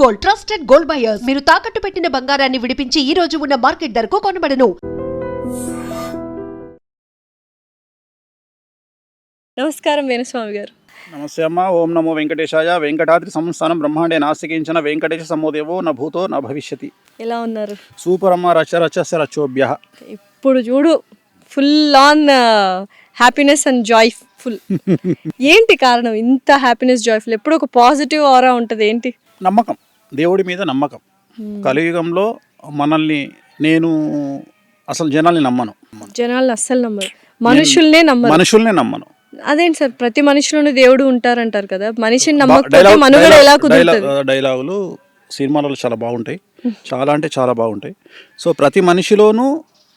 Gold, trusted gold buyers. మీరు తాకట్టు పెట్టిన బంగారాన్ని విడిపించి ఈ రోజు ఉన్న మార్కెట్ ధరకు కొనబడను. నమస్కారం వేణుస్వామి గారు. నమస్తే అమ్మ. ఓం నమో వెంకటేశాయ. వెంకటాద్రి సంస్థానం బ్రహ్మాండే నాస్తికించిన వెంకటేశ సమోదేవో న భూతో న భవిష్యతి. ఎలా ఉన్నారు? సూపర్ అమ్మ. రచరచస్య రచోభ్య. ఇప్పుడు చూడు full on happiness and Joy full. ఏంటి కారణం ఇంత హ్యాపీనెస్ జాయ్ఫుల్? ఎప్పుడు ఒక పాజిటివ్ ఆరా ఉంటుంది. ఏంటి? నమ్మకం, దేవుడి మీద నమ్మకం. కలియుగంలో మనల్ని నేను అసలు జనాల్ని నమ్మను. జనాల్ని అస్సలు నమ్మరు, మనుషుల్నే నమ్మను. అదేంటి సార్, ప్రతి మనిషిలోనూ దేవుడు ఉంటారంటారు కదా, మనిషిని నమ్మకపోతే మనుగడ ఎలా కుదురుతుంది? డైలాగులు సినిమాలలో చాలా బాగుంటాయి, చాలా అంటే చాలా బాగుంటాయి. సో ప్రతి మనిషిలోనూ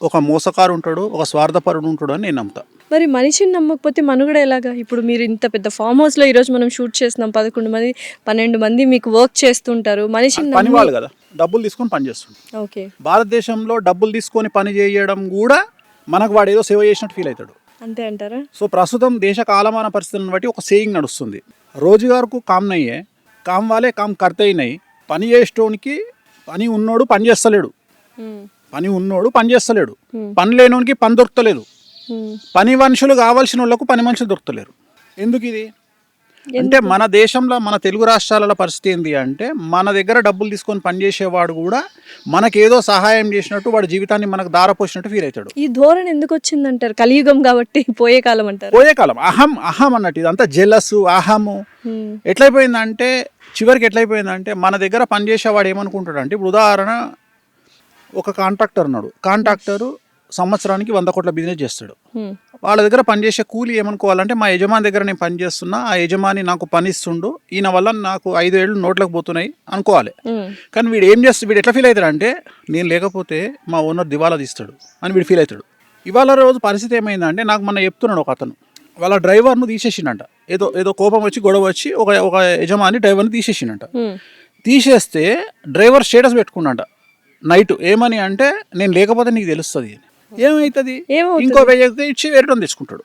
ఒక మోసకారు ఉంటాడు, ఒక స్వార్థపరుడు ఉంటాడు అని నేను నమ్ముతా. మరి మనిషిని నమ్మకపోతే మనుగడ ఎలాగా? ఇప్పుడు మీరు ఇంత పెద్ద ఫామ్ హౌస్లో ఈరోజు మనం షూట్ చేస్తున్నాం, 11 మంది 12 మంది మీకు వర్క్ చేస్తుంటారు. మనిషిని పని వాళ్ళు కదా, డబ్బులు తీసుకొని పని చేస్తుంటారు. ఓకే, భారతదేశంలో డబ్బులు తీసుకొని పని చేయడం కూడా మనకు వాడు ఏదో సేవ చేసినట్టు ఫీల్ అవుతాడు. అంతే అంటారా? సో ప్రస్తుతం దేశ కాలమాన పరిస్థితులను బట్టి ఒక సేయింగ్ నడుస్తుంది, రోజుగారుకు కామ్ నయ్యే కామ్ వాలే కామ్ కర్తే నై. పని చేసేటోనికి పని ఉన్నోడు పని చేస్తలేడు, పని ఉన్నోడు పని చేస్తలేడు, పని లేనోనికి పని దొరకలేదు, పని మనుషులు కావాల్సిన వాళ్ళకు పని మనుషులు దొరకలేరు. ఎందుకు ఇది అంటే, మన దేశంలో మన తెలుగు రాష్ట్రాల పరిస్థితి ఏంటి అంటే, మన దగ్గర డబ్బులు తీసుకొని పనిచేసేవాడు కూడా మనకేదో సహాయం చేసినట్టు వాడి జీవితాన్ని మనకు దారపోసినట్టు ఫీల్ అవుతాడు. ఈ ధోరణి ఎందుకు వచ్చిందంటారు? కలియుగం కాబట్టి పోయే కాలం అంటారు. పోయే కాలం, అహం అన్నట్టు ఇదంతా జెలస్, అహము ఎట్లయిపోయిందంటే, చివరికి ఎట్లయిపోయిందంటే మన దగ్గర పనిచేసేవాడు ఏమనుకుంటాడు అంటే, ఇప్పుడు ఉదాహరణ ఒక కాంట్రాక్టర్ ఉన్నాడు, కాంట్రాక్టరు సంవత్సరానికి 100 కోట్ల బిజినెస్ చేస్తాడు. వాళ్ళ దగ్గర పనిచేసే కూలి ఏమనుకోవాలంటే, మా యజమాని దగ్గర నేను పని చేస్తున్నా, ఆ యజమాని నాకు పని ఇస్తుండు, ఈయన వల్ల నాకు 5 ఏళ్ళు నోట్లకు పోతున్నాయి అనుకోవాలి. కానీ వీడు ఏం చేస్తాడు, వీడు ఎట్లా ఫీల్ అవుతాడు అంటే, నేను లేకపోతే మా ఓనర్ దివాలా తీస్తాడు అని వీడు ఫీల్ అవుతాడు. ఇవాళ రోజు పరిస్థితి ఏమైందంటే, నాకు మొన్న చెప్తున్నాడు ఒక అతను, వాళ్ళ డ్రైవర్ను తీసేసిండంట. ఏదో కోపం వచ్చి గొడవ వచ్చి ఒక యజమాని డ్రైవర్ని తీసేసిండంట. తీసేస్తే డ్రైవర్ స్టేటస్ పెట్టుకున్నాడ నైట్, ఏమని అంటే, నేను లేకపోతే నీకు తెలుస్తుంది. ఏమవుతుంది, ఇంకో 1000 ఇచ్చి వేరే తెచ్చుకుంటాడు.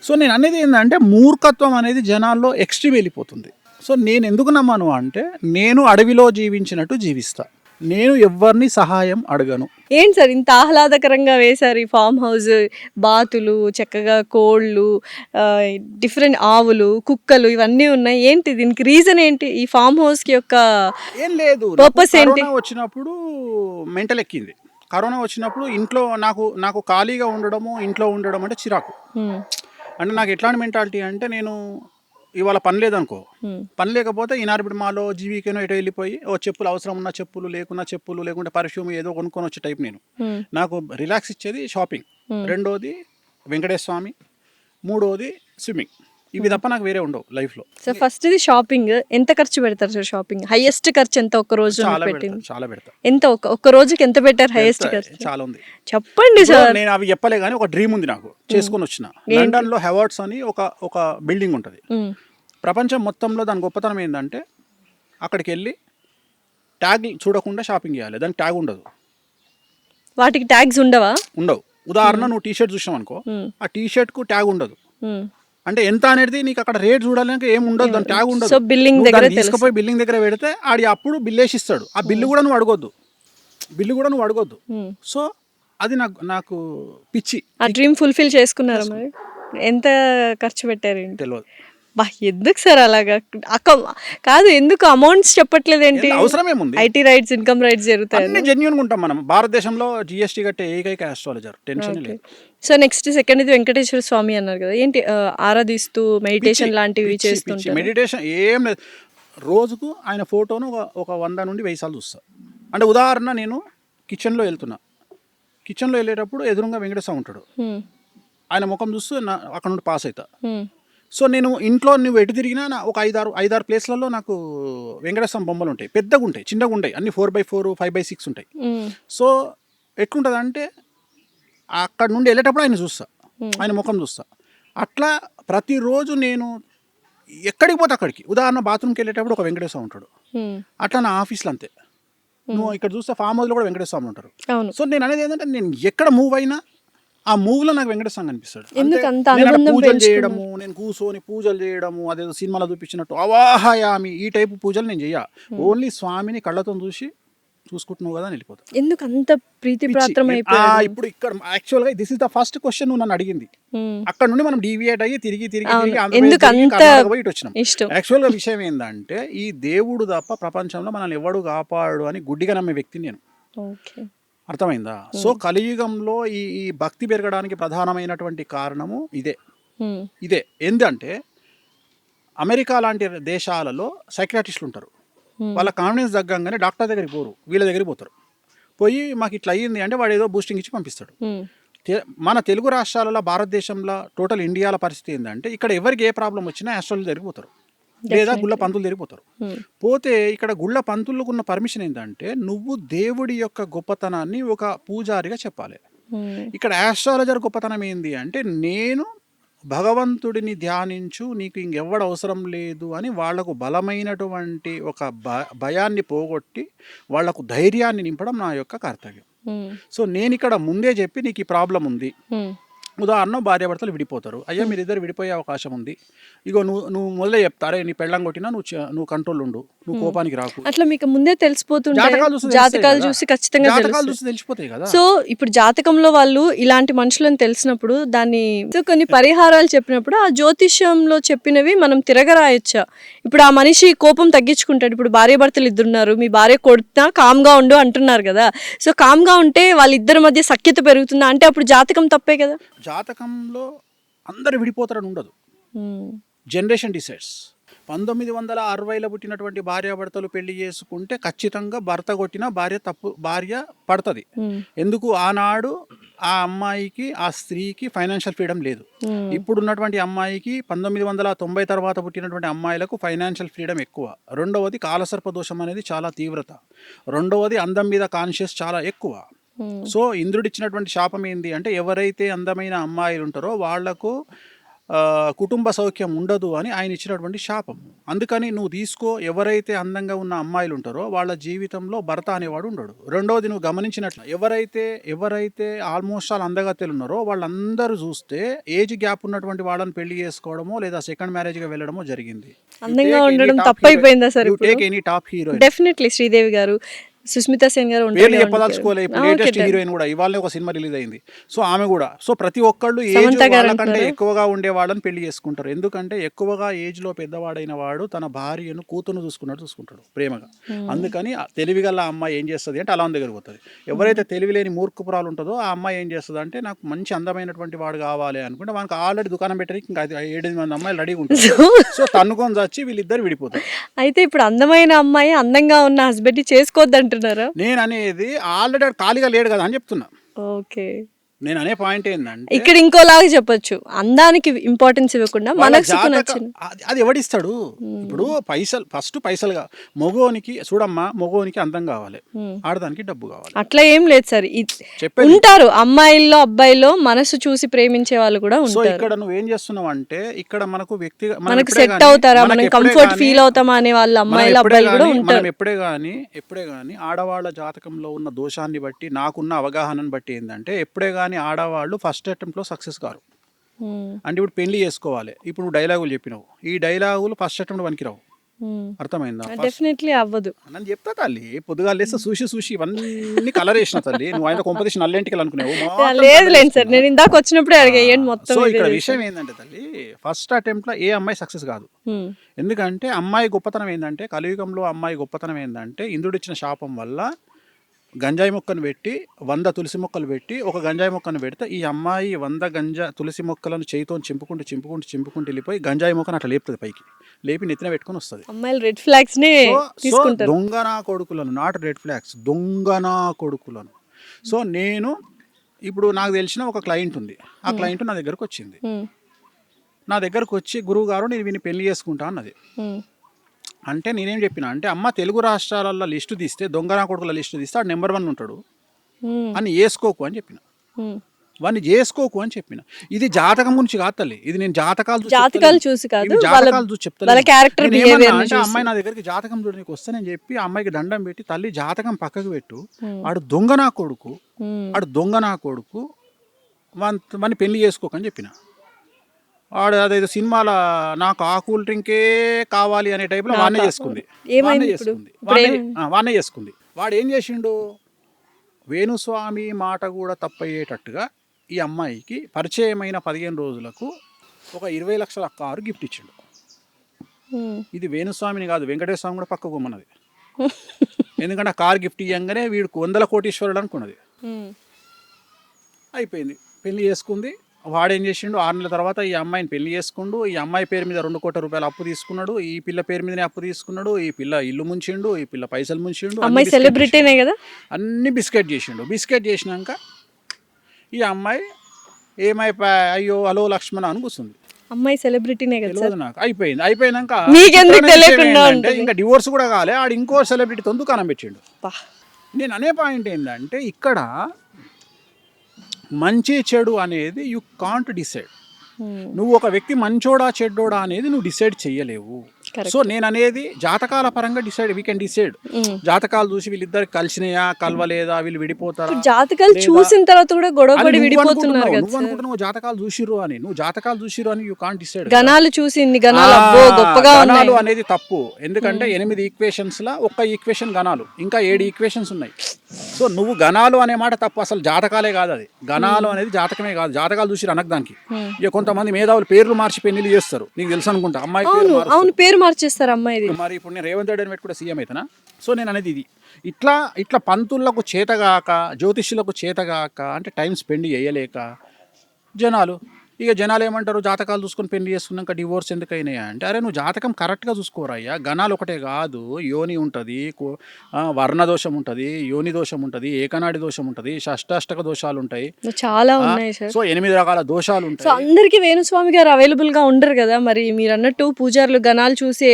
సో నేను అనేది ఏంటంటే, మూర్ఖత్వం అనేది జనాల్లో ఎక్స్ట్రీమ్ వెళ్ళిపోతుంది. సో నేను ఎందుకు నమ్మను అంటే, నేను అడవిలో జీవించినట్టు జీవిస్తా, నేను ఎవరిని సహాయం అడగను. ఏంటి సార్ ఇంత ఆహ్లాదకరంగా వేశారు ఈ ఫామ్ హౌస్? బాతులు, చక్కగా కోళ్ళు, డిఫరెంట్ ఆవులు, కుక్కలు ఇవన్నీ ఉన్నాయి. ఏంటి దీనికి రీజన్ ఏంటి? ఈ ఫామ్ హౌస్ కి యొక్క ఏం లేదు, పర్పస్ ఏంటి? వచ్చినప్పుడు మెంటల్ ఎక్కింది. కరోనా వచ్చినప్పుడు ఇంట్లో నాకు ఖాళీగా ఉండడము, ఇంట్లో ఉండడం అంటే చిరాకు. అంటే నాకు ఎట్లాంటి మెంటాలిటీ అంటే, నేను ఇవాళ పని లేదనుకో, పని లేకపోతే ఈనార్బిడ్ మాలో జీవికేనో ఎటో వెళ్ళిపోయి ఓ చెప్పులు, అవసరం ఉన్న చెప్పులు, లేకున్నా చెప్పులు, లేకుంటే పర్ఫ్యూమ్ ఏదో కొనుక్కొని వచ్చే టైప్ నేను. నాకు రిలాక్స్ ఇచ్చేది షాపింగ్, రెండోది వెంకటేశ్వర స్వామి, మూడోది స్విమ్మింగ్. ఇవి తప్ప నాకు వేరే ఉండవు లైఫ్లో. సో ఫస్ట్ ఇది షాపింగ్. ఎంత ఖర్చు పెడతారు సార్ షాపింగ్? హైయెస్ట్ ఖర్చు ఎంత ఒక్క రోజు? చాలా పెడతా. ఎంత ఒక్క రోజుకి ఎంత పెట్టారు హైయెస్ట్ ఖర్చు? చాలా ఉంది, చెప్పండి సార్. నేను అవి చెప్పలే కానీ ఒక డ్రీమ్ ఉంది నాకు, చేసుకొని వచ్చిన. లండన్ లో హెవార్డ్స్ అని ఒక బిల్డింగ్ ఉంటుంది. ప్రపంచం మొత్తంలో దాని గొప్పతనం ఏంటంటే, అక్కడికి వెళ్ళి ట్యాగ్ చూడకుండా షాపింగ్ చేయాలి. దానికి ట్యాగ్ ఉండదు. వాటికి ట్యాగ్స్ ఉండవు. ఉదాహరణ, నువ్వు టీషర్ట్ చూసావు అనుకో, ఆ టీషర్ట్ కు ట్యాగ్ ఉండదు. అంటే ఎంత అనేది నీకు అక్కడ రేట్ చూడాలంటే ఏం ఉండదు, దాని ట్యాగ్ ఉండదు. సో బిల్లింగ్ దగ్గర తీసుకుపోయి బిల్లింగ్ దగ్గర పెడితే ఆడి అప్పుడు బిల్ వేసి ఇస్తాడు. ఆ బిల్లు కూడా నువ్వు అడగొద్దు. సో అది నాకు పిచ్చి. ఆ డ్రీమ్ ఫుల్ఫిల్ చేసుకున్నారా? మరి ఎంత ఖర్చు పెట్టారు? తెలియదు. ఎందుకు సార్ అలాగా? కాదు, ఎందుకు అమౌంట్స్ చెప్పట్లేదు ఏంటి? అవసరం ఏముంది? ఐటీ రైట్స్, ఇన్కమ్ రైట్స్ జరుగుతాయి. జెన్యూన్ ఉంటాం మనం. భారతదేశంలో జిఎస్టీ కట్టే ఏకైక ఆస్ట్రాలజర్, టెన్షన్ లేదు. సో నెక్స్ట్ సెకండ్ ఇది వెంకటేశ్వర స్వామి అన్నారు కదా, ఏంటి ఆరాధిస్తూ మెడిటేషన్ లాంటివి చేస్తుంటారు? మెడిటేషన్ ఏం లేదు, రోజుకు ఆయన ఫోటోను ఒక 100 నుండి 1000 సార్లు చూస్తా. అంటే ఉదాహరణ, నేను కిచెన్లో వెళ్ళేటప్పుడు ఎదురుగా వెంకటేశ్వర ఉంటాడు, ఆయన ముఖం చూస్తూ అక్కడ నుండి పాస్ అవుతా. సో నేను ఇంట్లో నువ్వు ఎటు తిరిగినా ఒక 5-6 ప్లేస్లలో నాకు వెంకటేశ్వర బొమ్మలు ఉంటాయి. పెద్దగా ఉంటాయి, చిన్నగా ఉంటాయి, అన్ని 4x4, 5x6 ఉంటాయి. సో ఎట్లుంటుంది అంటే, అక్కడ నుండి వెళ్ళేటప్పుడు ఆయన చూస్తా, ఆయన ముఖం చూస్తా. అట్లా ప్రతిరోజు నేను ఎక్కడికి పోతే అక్కడికి, ఉదాహరణ బాత్రూమ్కి వెళ్ళేటప్పుడు ఒక వెంకటేశ్వర ఉంటాడు. అట్లా నా ఆఫీస్లో అంతే. నువ్వు ఇక్కడ చూస్తే ఫామ్ హౌస్లో కూడా వెంకటేశ్వర స్వామి ఉంటారు. సో నేను అనేది ఏంటంటే, నేను ఎక్కడ మూవ్ అయినా ఆ మూవ్లో నాకు వెంకటేశ్వర కనిపిస్తాడు. ఎందుకు అంత నేను అక్కడ అనుబంధం పూజలు పెంచుకున్నారు? చేయడము, నేను కూర్చొని పూజలు చేయడము, అదేదో సినిమాలో చూపించినట్టు అవాహయామి ఈ టైపు పూజలు నేను చెయ్య. ఓన్లీ స్వామిని కళ్ళతో చూసుకుంటున్నావు కదా అని వెళ్ళిపోతా. ఎందుకు అంత ప్రీతి ప్రాత్రం అయిపోయాడు? ఇప్పుడు ఇక్కడ యాక్చువల్గా this is the first question నువ్వు నన్ను అడిగింది. అక్కడ నుండి మనం డీవియేట్ అయ్యి తిరిగి ఎందుకు అంత ఇటు వచ్చినాం. ఇష్టం? యాక్చువల్గా విషయం ఏంటంటే ఈ దేవుడు తప్ప ప్రపంచంలో మనల్ని ఎవడు కాపాడు అని గుడ్డిగా నమ్మే వ్యక్తిని నేను. ఓకే, అర్థమైందా? సో కలియుగంలో ఈ భక్తి పెరగడానికి ప్రధానమైనటువంటి కారణము ఇదే ఏంటంటే అమెరికా లాంటి దేశాలలో సైకియాట్రిస్టులు ఉంటారు. వాళ్ళ కాన్ఫిడెన్స్ తగ్గంగానే డాక్టర్ దగ్గరికి పోరు, వీళ్ళ దగ్గరికి పోతారు. పోయి మాకు ఇట్లా అయ్యింది అంటే వాడు ఏదో బూస్టింగ్ ఇచ్చి పంపిస్తాడు. మన తెలుగు రాష్ట్రాలలో భారతదేశంలో టోటల్ ఇండియాల పరిస్థితి ఏంటంటే ఇక్కడ ఎవరికి ఏ ప్రాబ్లం వచ్చినా ఆస్ట్రాలజీ దగ్గరికి పోతారు, లేదా గుళ్ళ పంతులు దగ్గరికి పోతారు. పోతే ఇక్కడ గుళ్ళ పంతులకు ఉన్న పర్మిషన్ ఏంటంటే నువ్వు దేవుడి యొక్క గొప్పతనాన్ని ఒక పూజారిగా చెప్పాలి. ఇక్కడ ఆస్ట్రాలజర్ గొప్పతనం ఏంది అంటే నేను భగవంతుడిని ధ్యానించు, నీకు ఇంకెవ్వడు అవసరం లేదు అని వాళ్లకు బలమైనటువంటి ఒక భయాన్ని పోగొట్టి వాళ్లకు ధైర్యాన్ని నింపడం నా యొక్క కర్తవ్యం. సో నేను ఇక్కడ ముందే చెప్పి నీకు ఈ ప్రాబ్లం ఉంది, ఉదాహరణ భార్యాభర్తలు విడిపోతారు, అయ్యా మీరిద్దరు విడిపోయే అవకాశం ఉంది, ఇగో నువ్వు మొదలే చెప్తారే నీ పెళ్ళం కొట్టినా నువ్వు కంట్రోల్ ఉండు, నువ్వు కోపానికి రాకు. అట్లా మీకు ముందే తెలిసిపోతుంది, జాతకాలు చూసి ఖచ్చితంగా తెలిసిపోతాయి కదా. సో ఇప్పుడు జాతకంలో వాళ్ళు ఇలాంటి మనుషులను తెలిసినప్పుడు దాన్ని కొన్ని పరిహారాలు చెప్పినప్పుడు ఆ జ్యోతిష్యంలో చెప్పినవి మనం తిరగరాయొచ్చా? ఇప్పుడు ఆ మనిషి కోపం తగ్గించుకుంటాడు. ఇప్పుడు భార్య భర్తలు ఇద్దరున్నారు, మీ భార్య కొడుతున్నా కామ్గా ఉండు అంటున్నారు కదా. సో కామ్గా ఉంటే వాళ్ళిద్దరి మధ్య సఖ్యత పెరుగుతుందా అంటే అప్పుడు జాతకం తప్పే కదా. జాతకంలో అందరు విడిపోతారని ఉండదు, జనరేషన్ డిసైడ్స్. 1960లో పుట్టినటువంటి భార్యాభర్తలు పెళ్లి చేసుకుంటే ఖచ్చితంగా భర్త కొట్టిన భార్య పడుతుంది. ఎందుకు? ఆనాడు ఆ అమ్మాయికి ఆ స్త్రీకి ఫైనాన్షియల్ ఫ్రీడమ్ లేదు. ఇప్పుడు ఉన్నటువంటి అమ్మాయికి 1990 తర్వాత పుట్టినటువంటి అమ్మాయిలకు ఫైనాన్షియల్ ఫ్రీడమ్ ఎక్కువ. రెండవది కాలసర్ప దోషం అనేది చాలా తీవ్రత. రెండవది అందం మీద కాన్షియస్ చాలా ఎక్కువ. సో ఇంద్రుడిచ్చినటువంటి శాపం ఏంది అంటే ఎవరైతే అందమైన అమ్మాయిలు ఉంటారో వాళ్లకు కుటుంబ సౌఖ్యం ఉండదు అని ఆయన ఇచ్చినటువంటి శాపం. అందుకని నువ్వు తీసుకో, ఎవరైతే అందంగా ఉన్న అమ్మాయిలు ఉంటారో వాళ్ళ జీవితంలో భర్త అనేవాడు ఉండడు. రెండవది నువ్వు గమనించినట్లు ఎవరైతే ఆల్మోస్ట్ ఆల్ అందగత్తెలు ఉన్నారో వాళ్ళందరూ చూస్తే ఏజ్ గ్యాప్ ఉన్నటువంటి వాళ్ళని పెళ్లి చేసుకోవడమో లేదా సెకండ్ మ్యారేజ్గా వెళ్ళడమో జరిగింది. అందంగా ఉండడం తప్పైపోయిందా sir? Take any top heroine, definitely Sridevi గారు, సుస్మితా సేన్ గారు పేర్లు చెప్పదలుచుకోలే. ఇప్పుడు లేటెస్ట్ హీరోయిన్ కూడా ఇవాళ ఒక సినిమా రిలీజ్ అయింది. సో ఆమె కూడా. సో ప్రతి ఒక్కళ్ళు ఏజ్ వాళ్ళకంటే ఎక్కువగా ఉండే వాళ్ళని పెళ్లి చేసుకుంటారు. ఎందుకంటే ఎక్కువగా ఏజ్ లో పెద్దవాడైన వాడు తన భార్యను కూతురును చూసుకుంటాడు ప్రేమగా. అందుకని తెలివిగల అమ్మాయి ఏం చేస్తుంది అంటే అలా దగ్గర పోతుంది. ఎవరైతే తెలివి లేని మూర్ఖపురాలు ఉంటుందో ఆ అమ్మాయి ఏం చేస్తుంది అంటే నాకు మంచి అందమైనటువంటి వాడు కావాలి అనుకుంటే మనకు ఆల్రెడీ దుకాణం పెట్టడానికి ఇంకా 7 మంది అమ్మాయిలు రెడీగా ఉంటారు. సో తన్నుకొని వచ్చి వీళ్ళిద్దరు విడిపోతారు. అయితే ఇప్పుడు అందమైన అమ్మాయి అందంగా ఉన్న హస్బెండ్ చేసుకోవద్దంట. నేను అనేది ఆల్రెడీ ఖాళీగా లేడు కదా అని చెప్తున్నా. ఓకే, నేను అనే పాయింట్ ఏంటంటే ఇక్కడ ఇంకోలాగా చెప్పొచ్చు, అందానికి ఇంపార్టెన్స్ ఇవ్వకుండా మనసుకు నచ్చిన అది ఎవడిస్తాడు. ఇప్పుడు పైసలుగా మగోనికి చూడమ్మా, మగోనికి అందం కావాలి, ఆడదానికి డబ్బు కావాలి. అట్లా ఏం లేదు సార్, ఉంటారు అమ్మాయిల్లో అబ్బాయిలో మనసు చూసి ప్రేమించే వాళ్ళు కూడా ఉంటారు. సో ఇక్కడ నువ్వేం చేస్తున్నావు అంటే ఇక్కడ మనకు మనకు సెట్ అవుతారా, మనం కంఫర్ట్ ఫీల్ అవుతామా అనే వాళ్ళు అమ్మాయిలు అబ్బాయిలు కూడా ఉంటారు. మనం ఎప్పుడే గానీ ఆడవాళ్ళ జాతకంలో ఉన్న దోషాన్ని బట్టి నాకున్న అవగాహనను బట్టి ఏంటంటే ఎప్పుడే గానీ ఆడవాళ్ళు ఫస్ట్ అటెంప్ట్ లో సక్సెస్ కారు. అంటే ఇప్పుడు పెళ్లి చేసుకోవాలి, ఇప్పుడు నువ్వు డైలాగులు చెప్పినావు, ఈ డైలాగులు ఫస్ట్ అటెంప్ట్ పనికిరావు. అర్థమైందా? డెఫినెట్లీ అవ్వదు. నన్ను చెప్తా తల్లి, పొద్దుగా లేస్తే చూసి ఇవన్నీ కలర్ వేసిన తల్లి. నువ్వు ఆయన కొంపదీసి నల్లెంటికలు అనుకున్నావు. లేదు సార్, నేను ఇందాక వచ్చినప్పుడే అడిగేయండి మొత్తం. సో ఇక్కడ విషయం ఏంటంటే తల్లి, ఫస్ట్ అటెంప్ట్ లో ఏ అమ్మాయి సక్సెస్ కాదు. ఎందుకంటే అమ్మాయి గొప్పతనం ఏంటంటే, కలియుగంలో అమ్మాయి గొప్పతనం ఏంటంటే ఇంద్రుడిచ్చిన శాపం వల్ల గంజాయి మొక్కను పెట్టి 100 తులసి మొక్కలు పెట్టి ఒక గంజాయి మొక్కను పెడితే ఈ అమ్మాయి 100 తులసి మొక్కలను చేయితో చింపుకుంటూ వెళ్ళిపోయి గంజాయి మొక్కను అట్లా లేపుతుంది, పైకి లేపి నెత్తిన పెట్టుకుని వస్తుంది. అమ్మాయిలు రెడ్ ఫ్లాగ్స్ ని తీసుకుంటారు. దొంగనా కొడుకులను, నాట్ రెడ్ ఫ్లాగ్స్, దొంగనా కొడుకులను. సో నేను ఇప్పుడు నాకు తెలిసిన ఒక క్లయింట్ ఉంది, ఆ క్లయింట్ నా దగ్గరకు వచ్చింది. నా దగ్గరకు వచ్చి గురువు గారు నేను వీని పెళ్లి చేసుకుంటా అన్నది. అంటే నేనేం చెప్పినా అంటే అమ్మ తెలుగు రాష్ట్రాలలో లిస్టు తీస్తే దొంగనా కొడుకుల లిస్టు తీస్తే ఆడు నెంబర్ 1 ఉంటాడు అని వేసుకోకు అని చెప్పిన, వాడిని చేసుకోకు అని చెప్పిన. ఇది జాతకం గురించి కాదు తల్లి, ఇది నేను జాతకాలు చూసి కాదు, జాతకాలు చూసి చెప్తాను. అంటే అమ్మాయి నా దగ్గరికి జాతకం చూడడానికి వస్తే నేను చెప్పి ఆ అమ్మాయికి దండం పెట్టి తల్లి జాతకం పక్కకు పెట్టు, ఆడు దొంగనా కొడుకు మన పెళ్లి చేసుకోకని చెప్పిన. వాడు అదేదో సినిమాల నాకు ఆ కూల్ డ్రింకే కావాలి అనే టైప్లో వాన్నే చేసుకుంది. వాన్నే చేసుకుంది. వాడు ఏం చేసిండు, వేణుస్వామి మాట కూడా తప్పయ్యేటట్టుగా ఈ అమ్మాయికి పరిచయమైన 15 రోజులకు ఒక 20 లక్షల కారు గిఫ్ట్ ఇచ్చిండు. ఇది వేణుస్వామిని కాదు, వెంకటేశ్వర స్వామి కూడా పక్క గుమ్మన్నది. ఎందుకంటే ఆ కారు గిఫ్ట్ ఇవ్వగానే వీడికి 100 కోటీశ్వరుడు అనుకున్నది. అయిపోయింది, పెళ్లి చేసుకుంది. వాడేం చేసిండు, 6 నెలల తర్వాత ఈ అమ్మాయిని పెళ్లి చేసుకుండు. ఈ అమ్మాయి పేరు మీద 2 కోట్ల రూపాయలు అప్పు తీసుకున్నాడు. ఈ పిల్ల పేరు మీదనే అప్పు తీసుకున్నాడు. ఈ పిల్ల ఇల్లు ముంచిండు, ఈ పిల్ల పైసలు ముంచిండు. అమ్మాయి సెలబ్రిటీనే కదా, అన్ని బిస్కెట్ చేసిండు. బిస్కెట్ చేసినాక ఈ అమ్మాయి ఏమైపోయా, అయ్యో హలో లక్ష్మణ అని కూర్చుంది. అమ్మాయి సెలబ్రిటీనే కదా తెలియదు నాకు. అయిపోయినాక ఇంకా డివోర్స్ కూడా కాలే, ఆడు ఇంకో సెలబ్రిటీతో దుకాణం పెట్టిండు. నేను అనే పాయింట్ ఏంటంటే, ఇక్కడ మంచి చెడు అనేది యు కాంట్ డిసైడ్. నువ్వు ఒక వ్యక్తి మంచోడా చెడ్డోడా అనేది నువ్వు డిసైడ్ చెయ్యలేవు. సో నేను అనేది జాతకాల పరంగా వీ కెన్ డిసైడ్. జాతకాలు చూసి వీళ్ళిద్దరికి కలిసినాయా కలవలేదా, వీళ్ళు విడిపోతారా, జాతకాలు చూసిన తర్వాత కూడా గొడవపడి విడిపోతున్నారు. నువ్వు అనుకుంటున్నావు జాతకాలు చూసిరు అని, నువ్వు జాతకాలు చూసిరు అని యూ కాంట్ డిసైడ్. గణాలు చూసి గణాలు అనేది తప్పు. ఎందుకంటే 8 ఈక్వేషన్స్ లా ఒక్క ఈక్వేషన్ గణాలు, ఇంకా 7 ఈక్వేషన్స్ ఉన్నాయి. సో నువ్వు గణాలు అనే మాట తప్పు. అసలు జాతకాలే కాదు అది, గణాలు అనేది జాతకమే కాదు. జాతకాలు చూసిరు అనకు దానికి. ఇక కొంతమంది మేధావులు పేర్లు మార్చి పెళ్లి చేస్తారు, నీకు తెలుసు అనుకుంటా. అమ్మాయి పేరు మార్చేస్తారు అమ్మాయి. మరి ఇప్పుడు నేను రేవంత్ రెడ్డి అని పెట్టి కూడా సీఎం అవుతానా? సో నేను అనేది ఇది. ఇట్లా పంతులకు చేతగాక, జ్యోతిష్యులకు చేతగాక, అంటే టైం స్పెండ్ చేయలేక జనాలు ఏమంటారు, జాతకాలు చూసుకొని పెళ్లి చేసుకున్నాక డివోర్స్ ఎందుకైనాయా అంటే, అరే నువ్వు జాతకం కరెక్ట్గా చూసుకోరయ్యా. గణాలు ఒకటే కాదు, యోని ఉంటుంది, వర్ణ దోషం ఉంటుంది, యోని దోషం ఉంటుంది, ఏకనాడి దోషం ఉంటుంది, షష్టాష్టక దోషాలు ఉంటాయి, చాలా ఉన్నాయి. సో 8 రకాల దోషాలు ఉంటాయి. సో అందరికి వేణుస్వామి గారు అవైలబుల్ గా ఉండరు కదా, మరి మీరు అన్నట్టు పూజారులు గణాలు చూసి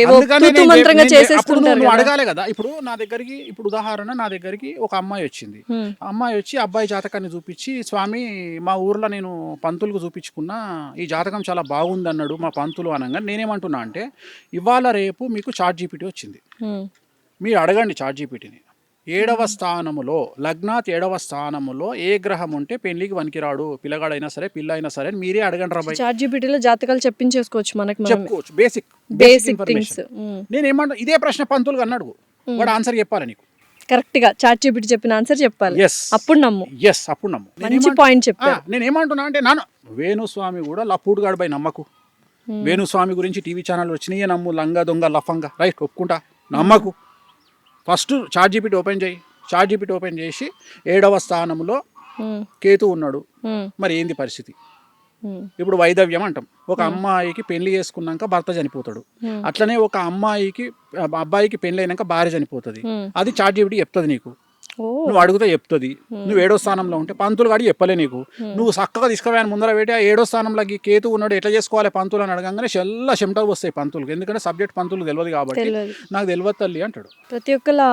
మంత్రంగా చేసేస్తుంటారు. అడగాలి కదా. ఇప్పుడు నా దగ్గరికి, ఇప్పుడు ఉదాహరణ, నా దగ్గరికి ఒక అమ్మాయి వచ్చింది. అమ్మాయి వచ్చి అబ్బాయి జాతకాన్ని చూపించి, స్వామి మా ఊర్లో నేను పంతులకు చూపించుకున్నా, ఈ జాతకం చాలా బాగుంది అన్నాడు మా పంతులు అనగా, నేనేమంటున్నా అంటే, ఇవాళ రేపు మీకు ChatGPT వచ్చింది, మీరు అడగండి ChatGPTని. 7వ స్థానములో, లగ్నాత్ 7వ స్థానములో ఏ గ్రహం ఉంటే పెళ్లికి వనికిరాడు, పిల్లగాడైనా సరే పిల్ల అయినా సరే మీరే అడగండి రా. ChatGPTలో జాతకాలు చెప్పించేసుకోవచ్చు, మనకి చెప్పుకోవచ్చు, బేసిక్ థింగ్స్. నేనేమంటా, ఇదే ప్రశ్న పంతులుగా అన్నాడు, వాడు ఆన్సర్ చెప్పాలి నీకు. కరెక్ట్ గా ChatGPT చెప్పిన ఆన్సర్ చెప్పాలి, అప్పుడు నమ్ము. మంచి పాయింట్ చెప్పారు. నేను ఏమంటున్నా అంటే, నాన్న వేణుస్వామి కూడా లప్పుడుగాడు బై నమ్మకు. వేణుస్వామి గురించి టీవీ ఛానల్ వచ్చినాయే నమ్ము, లంగా దొంగ లఫంగా, రైట్ ఒప్పుకుంటా, నమ్మకు. ఫస్ట్ ChatGPT ఓపెన్ చేయి. ChatGPT ఓపెన్ చేసి 7వ స్థానంలో కేతు ఉన్నాడు, మరి ఏంది పరిస్థితి? ఇప్పుడు వైదవ్యం అంటాం. ఒక అమ్మాయికి పెళ్లి చేసుకున్నాక భర్త చనిపోతాడు, అట్లనే ఒక అబ్బాయికి పెళ్లి అయినాక భార్య చనిపోతుంది. అది ChatGPT చెప్తుంది నీకు. నువ్వు అడుగుతా చెప్తుంది. నువ్వు 7వ స్థానంలో ఉంటే పంతులు గాడి చెప్పలే నీకు. నువ్వు చక్కగా తీసుకుపోయాను ముందర పెట్టి, ఆ 7వ స్థానంలో కేతు ఉన్నాడు, ఎట్లా చేసుకోవాలి పంతులు అని అడగంగానే చెమటలు వస్తాయి పంతులకు. ఎందుకంటే సబ్జెక్ట్ పంతులు తెలియదు కాబట్టి, నాకు తెలియదు తల్లి అంటాడు. ప్రతి ఒక్కలా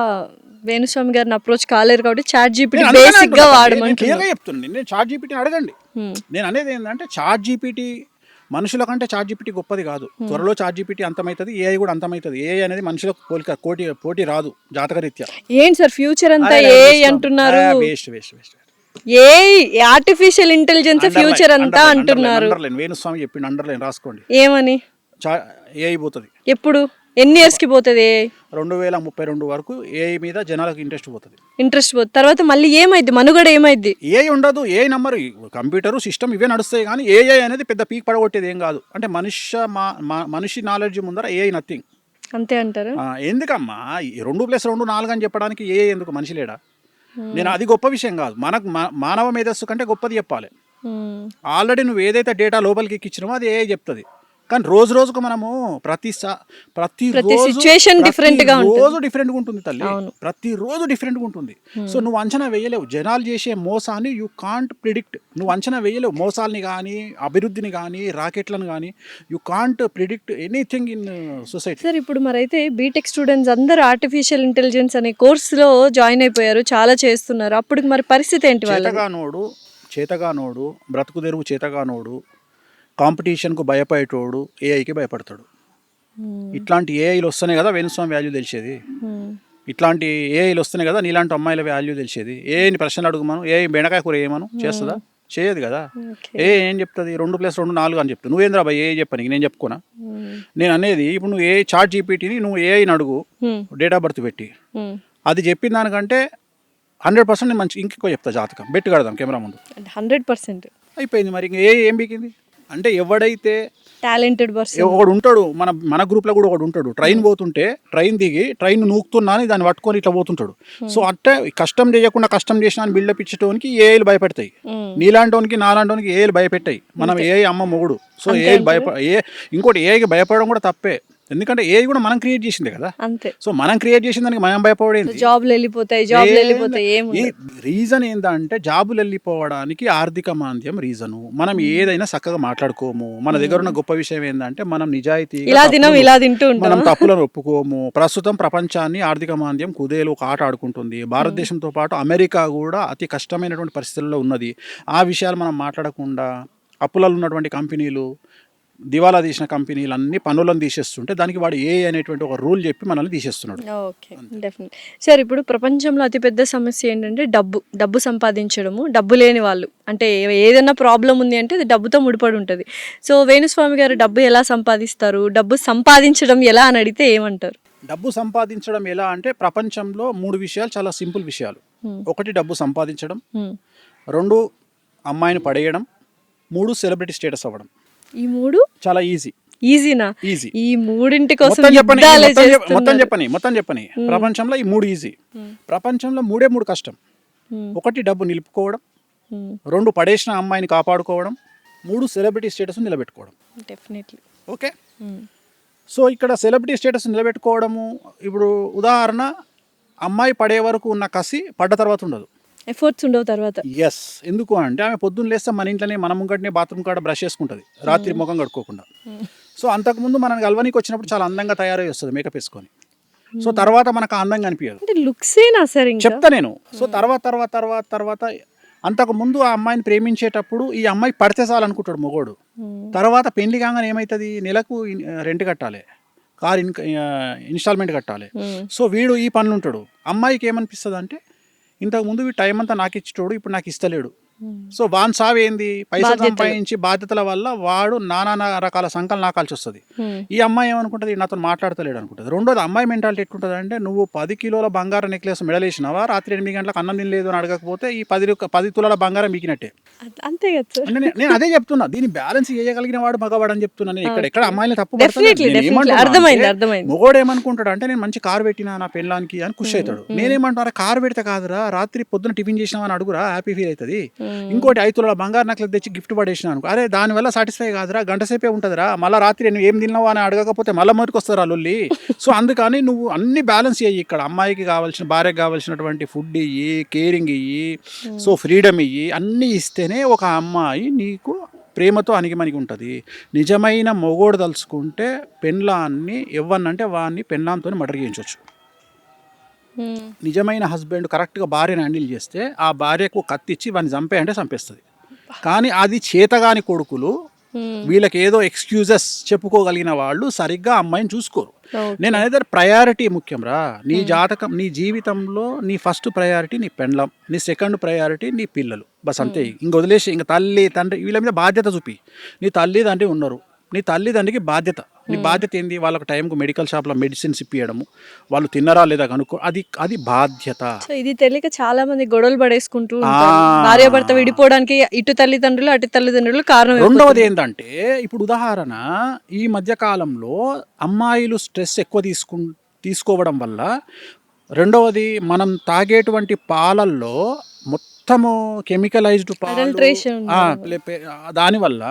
వేణుస్వామి గారిని అప్రోచ్ కాలేరు కాబట్టి ChatGPT బేసిక్ గా క్లియర్గా చెప్తుంది. నేను ChatGPTని అడగండి. నేను అనేది ఏంటంటే, ChatGPT మనుషుల కంటే ChatGPT గొప్పది కాదు. త్వరలో ChatGPT అంతమవుతుంది, AI కూడా అంతమవుతుంది. AI అనేది మనుషులకు పోటీ రాదు జాతకరీత్యా. ఏంటి సార్ ఫ్యూచర్ అంతా AI అంటున్నారు? AI ఆర్టిఫిషియల్ ఇంటెలిజెన్స్ ఫ్యూచర్ అంతా అంటున్నారు. వేణుస్వామి చెప్పిండు, అండర్లైన్ రాసుకోండి. ఏమని? AI పోతుంది. ఎప్పుడు, ఎన్ని ఇయర్స్ కి పోతుంది? 2032 వరకు AI మీద జనాలకు ఇంట్రెస్ట్ పోతుంది. తర్వాత మళ్ళీ ఏమైంది, మనుగడ ఏమైంది? AI ఉండదు. AI నంబర్, కంప్యూటర్ సిస్టమ్ ఇవే నడుస్తాయి, కానీ AI అనేది పెద్ద పీక్ పడగొట్టేది ఏం కాదు. అంటే మనిషి నాలెడ్జ్ ముందర AI నథింగ్. అంతే అంటారు. ఎందుకమ్మా 2+2 4 అని చెప్పడానికి AI ఎందుకు? మనిషి లేడా? నేను అది గొప్ప విషయం కాదు. మనకు మానవ మేధస్సు కంటే గొప్పది చెప్పాలి. ఆల్రెడీ నువ్వు ఏదైతే డేటా లోపలికి ఎక్కించినావో అది AI చెప్తుంది. కానీ రోజుకు మనము ప్రతి సిచువేషన్ డిఫరెంట్గా ఉంటుంది తల్లి, ప్రతిరోజు డిఫరెంట్గా ఉంటుంది. సో నువ్వు అంచనా వేయలేవు. జనాలు చేసే మోసాన్ని యూ కాంట్ ప్రిడిక్ట్. నువ్వు అంచనా వేయలేవు మోసాలని కానీ, అభివృద్ధిని కానీ, రాకెట్లను కానీ. You can't predict anything in society. Sir ఇప్పుడు మరైతే బీటెక్ స్టూడెంట్స్ అందరూ ఆర్టిఫిషియల్ ఇంటెలిజెన్స్ అనే కోర్సులో జాయిన్ అయిపోయారు, చాలా చేస్తున్నారు. అప్పుడు మరి పరిస్థితి ఏంటి? చేతగానోడు బ్రతుకు తెరువు, చేతగానోడు కాంపిటీషన్కు భయపడేటోడు ఏఐకి భయపడతాడు. ఇట్లాంటి ఏఐలు వస్తేనే కదా వేణుస్వామి వాల్యూ తెలిసేది. ఇట్లాంటి ఏఐలు వస్తేనే కదా నీలాంటి అమ్మాయిల వాల్యూ తెలిసేది. ఏఐని ప్రశ్నలు అడుగుమను, ఏఐ బెండకాయ కూర ఏమను చేస్తుందా? చేయదు కదా. ఓకే. ఏం చెప్తుంది 2+2 4 అని చెప్తుంది. నువ్వేంద్రా బాయ్ చెప్పని నేను చెప్పుకోనా? నేను అనేది ఇప్పుడు నువ్వు చాట్ జీపీటీని నువ్వు ఏఐని అడుగు డేట్ ఆఫ్ బర్త్ పెట్టి, అది చెప్పిన దానికంటే 100% నేను మంచి ఇంకెక్కువ చెప్తా. జాతకం బెట్టు కడదాం కెమెరా ముందు. 100% అయిపోయింది. మరి ఇంక ఏం బీకింది అంటే ఎవడైతే టాలెంటెడ్ పర్సన్ ఒకడు ఉంటాడు మన గ్రూప్లో కూడా ఒకడు ఉంటాడు, ట్రైన్ పోతుంటే ట్రైన్ దిగి ట్రైన్ నూకుతున్నా అని దాన్ని పట్టుకొని ఇట్లా పోతుంటాడు. సో అంటే కష్టం చేయకుండా కష్టం చేసిన అని బిల్డప్ ఇచ్చేటోనికి ఏఐలు భయపెడతాయి. నీలాంటోనికి నాలాంటోనికి ఏఐలు భయపెట్టాయి. మనం ఏఐ అమ్మ మొగుడు. సో ఏఐ ఇంకోటి ఏఐకి భయపడడం కూడా తప్పే, ఎందుకంటే ఏఐ కూడా మనం క్రియేట్ చేసిందే కదా. అంతే. సో మనం క్రియేట్ చేసిన దానికి మనం భయపడేది. జాబ్లు వెళ్ళిపోతాయి ఈ రీజన్ ఏంటంటే జాబులు వెళ్ళిపోవడానికి ఆర్థిక మాంద్యం రీజను. మనం ఏదైనా చక్కగా మాట్లాడుకోము. మన దగ్గర ఉన్న గొప్ప విషయం ఏంటంటే మనం నిజాయితీ మనం తప్పులను ఒప్పుకోము. ప్రస్తుతం ప్రపంచాన్ని ఆర్థిక మాంద్యం కుదేలు ఒక ఆట ఆడుకుంటుంది. భారతదేశంతో పాటు అమెరికా కూడా అతి కష్టమైనటువంటి పరిస్థితుల్లో ఉన్నది. ఆ విషయాలు మనం మాట్లాడకుండా అప్పులలో ఉన్నటువంటి కంపెనీలు, దివాలా తీసిన కంపెనీలు అన్ని పనులను తీసేస్తుంటే దానికి వాడు ఏ అనేటువంటి ఒక రూల్ చెప్పి మనల్ని తీసేస్తున్నాడు. Okay, definite. సార్, ఇప్పుడు ప్రపంచంలో అతిపెద్ద సమస్య ఏంటంటే డబ్బు సంపాదించడము. డబ్బు లేని వాళ్ళు అంటే ఏదైనా ప్రాబ్లం ఉంది అంటే అది డబ్బుతో ముడిపడి ఉంటుంది. సో వేణుస్వామి గారు డబ్బు ఎలా సంపాదిస్తారు, డబ్బు సంపాదించడం ఎలా అని అడిగితే ఏమంటారు? డబ్బు సంపాదించడం ఎలా అంటే ప్రపంచంలో 3 విషయాలు చాలా సింపుల్ విషయాలు. 1 డబ్బు సంపాదించడం, 2 అమ్మాయిని పడేయడం, 3 సెలబ్రిటీ స్టేటస్ అవ్వడం. ఈ 3 చాలా ఈజీనా? ఈజీ. ఈ 3 కోసం మొత్తం చెప్పని ప్రపంచంలో ఈ 3 ఈజీ. ప్రపంచంలో 3 కష్టం. 1 డబ్బు నిలుపుకోవడం, 2 పడేసిన అమ్మాయిని కాపాడుకోవడం, 3 సెలబ్రిటీ స్టేటస్ నిలబెట్టుకోవడం. డెఫినెట్లీ. ఓకే. సో ఇక్కడ సెలబ్రిటీ స్టేటస్ నిలబెట్టుకోవడము, ఇప్పుడు ఉదాహరణ అమ్మాయి పడే వరకు ఉన్న కసి పడ్డ తర్వాత ఉండదు, ఎఫర్ట్స్ ఉండవు తర్వాత. ఎస్. ఎందుకు అంటే ఆమె పొద్దున్న లేస్తే మన ఇంట్లోనే మన ముంగటనే బాత్రూమ్ కాడ బ్రష్ చేసుకుంటుంది, రాత్రి ముఖం కడుక్కోకుండా. సో అంతకుముందు మనం గల్వనికి వచ్చినప్పుడు చాలా అందంగా తయారై వస్తుంది మేకప్ వేసుకొని. సో తర్వాత మనకు అందంగా అనిపించదు. లుక్సేనా సార్? చెప్తా నేను. సో తర్వాత అంతకుముందు ఆ అమ్మాయిని ప్రేమించేటప్పుడు ఈ అమ్మాయి పడితే చాలు అనుకుంటాడు మొగోడు. తర్వాత పెళ్లి కాగానే ఏమవుతుంది, నెలకు రెంట్ కట్టాలి, కార్ ఇన్స్టాల్మెంట్ కట్టాలి. సో వీడు ఈ పనులు ఉంటాడు. అమ్మాయికి ఏమనిపిస్తుంది అంటే ఇంతకుముందు వీడు టైం అంతా నాకు ఇచ్చేటోడు, ఇప్పుడు నాకు ఇస్తలేడు. సో వాన్ సావేంది, పైసలు సంపాదించి బాధ్యతల వల్ల వాడు నానా రకాల సంకలు నాకాల్సి వస్తుంది. ఈ అమ్మాయి ఏమనుకుంటుంది, నాతో మాట్లాడతలేడు అనుకుంటుంది. రెండోది అమ్మాయి మెంటాలిటీ ఎట్లుంటుంది అంటే, నువ్వు 10 కిలోల బంగారం నెక్లెస్ మెడలేసినావా, రాత్రి 8 గంటలకు అన్నం తినలేదు అని అడగకపోతే ఈ 10 తులాల బంగారం మీకినట్టే. అంతే కదా. నేను అదే చెప్తున్నా, దీన్ని బ్యాలెన్స్ చేయగలిగిన వాడు మగవాడు అని చెప్తున్నా. నేను ఎక్కడ అమ్మాయిని తప్పు మొగోడు ఏమనుకుంటాడు అంటే, నేను మంచి కారు పెట్టినా నా పెళ్ళానికి అని ఖుషి అవుతాడు. నేనేమంటారా, కారు పెడితే కాదురా, రాత్రి పొద్దున టిఫిన్ చేసినావా అని అడుగురా, హ్యాపీ ఫీల్ అవుతుంది. ఇంకోటి 5 తులాల బంగారు నెక్లెస్ తెచ్చి గిఫ్ట్ పడేసిన అనుకో, అరే దానివల్ల సాటిస్ఫై కాదురా, గంట సేపే ఉంటుందిరా, మళ్ళీ రాత్రి నువ్వు ఏం తిన్నావు అని అడగకపోతే మళ్ళీ మొదటికి వస్తారా లొల్లి. సో అందుకని నువ్వు అన్ని బ్యాలెన్స్ చేయి. ఇక్కడ అమ్మాయికి కావాల్సిన, భార్యకి కావాల్సినటువంటి ఫుడ్ ఇయ్యి, కేరింగ్ ఇయ్యి, సో ఫ్రీడమ్ ఇయ్యి, అన్నీ ఇస్తేనే ఒక అమ్మాయి నీకు ప్రేమతో అణిగిమణిగి ఉంటుంది. నిజమైన మొగోడు తలుచుకుంటే పెళ్ళాన్ని ఎవ్వనంటే వాడిని పెళ్ళాంతో మర్డర్ చేయించవచ్చు. నిజమైన హస్బెండ్ కరెక్ట్గా భార్యను హ్యాండిల్ చేస్తే ఆ భార్యకు కత్తిచ్చి వాడిని చంపేయంటే చంపేస్తుంది. కానీ అది చేతగాని కొడుకులు, వీళ్ళకి ఏదో ఎక్స్క్యూజెస్ చెప్పుకోగలిగిన వాళ్ళు సరిగ్గా అమ్మాయిని చూసుకోరు. నేను అనేది ప్రయారిటీ ముఖ్యం రా. నీ జాతకం, నీ జీవితంలో నీ ఫస్ట్ ప్రయారిటీ నీ పెండ్లం, నీ సెకండ్ ప్రయారిటీ నీ పిల్లలు, బస్ అంతే. ఇంక వదిలేసి ఇంక తల్లి తండ్రి వీళ్ళ మీద బాధ్యత చూపి. నీ తల్లి తండ్రి ఉన్నారు, నీ తల్లిదండ్రికి బాధ్యత. నీ బాధ్యత ఏంది, వాళ్ళకు టైంకు మెడికల్ షాప్లో మెడిసిన్స్ ఇప్పియడము, వాళ్ళు తిన్నరా లేదా కనుక్కో, అది బాధ్యత. ఇది తెలియక చాలా మంది గొడవలు పడేసుకుంటూ భార్యాభర్త విడిపోవడానికి ఇటు తల్లిదండ్రులు అటు తల్లిదండ్రులు కారణం. రెండవది ఏంటంటే, ఇప్పుడు ఉదాహరణ ఈ మధ్య కాలంలో అమ్మాయిలు స్ట్రెస్ ఎక్కువ తీసుకోవడం వల్ల, రెండవది మనం తాగేటువంటి పాలల్లో మొత్తము కెమికలైజ్డ్ పాలు, దానివల్ల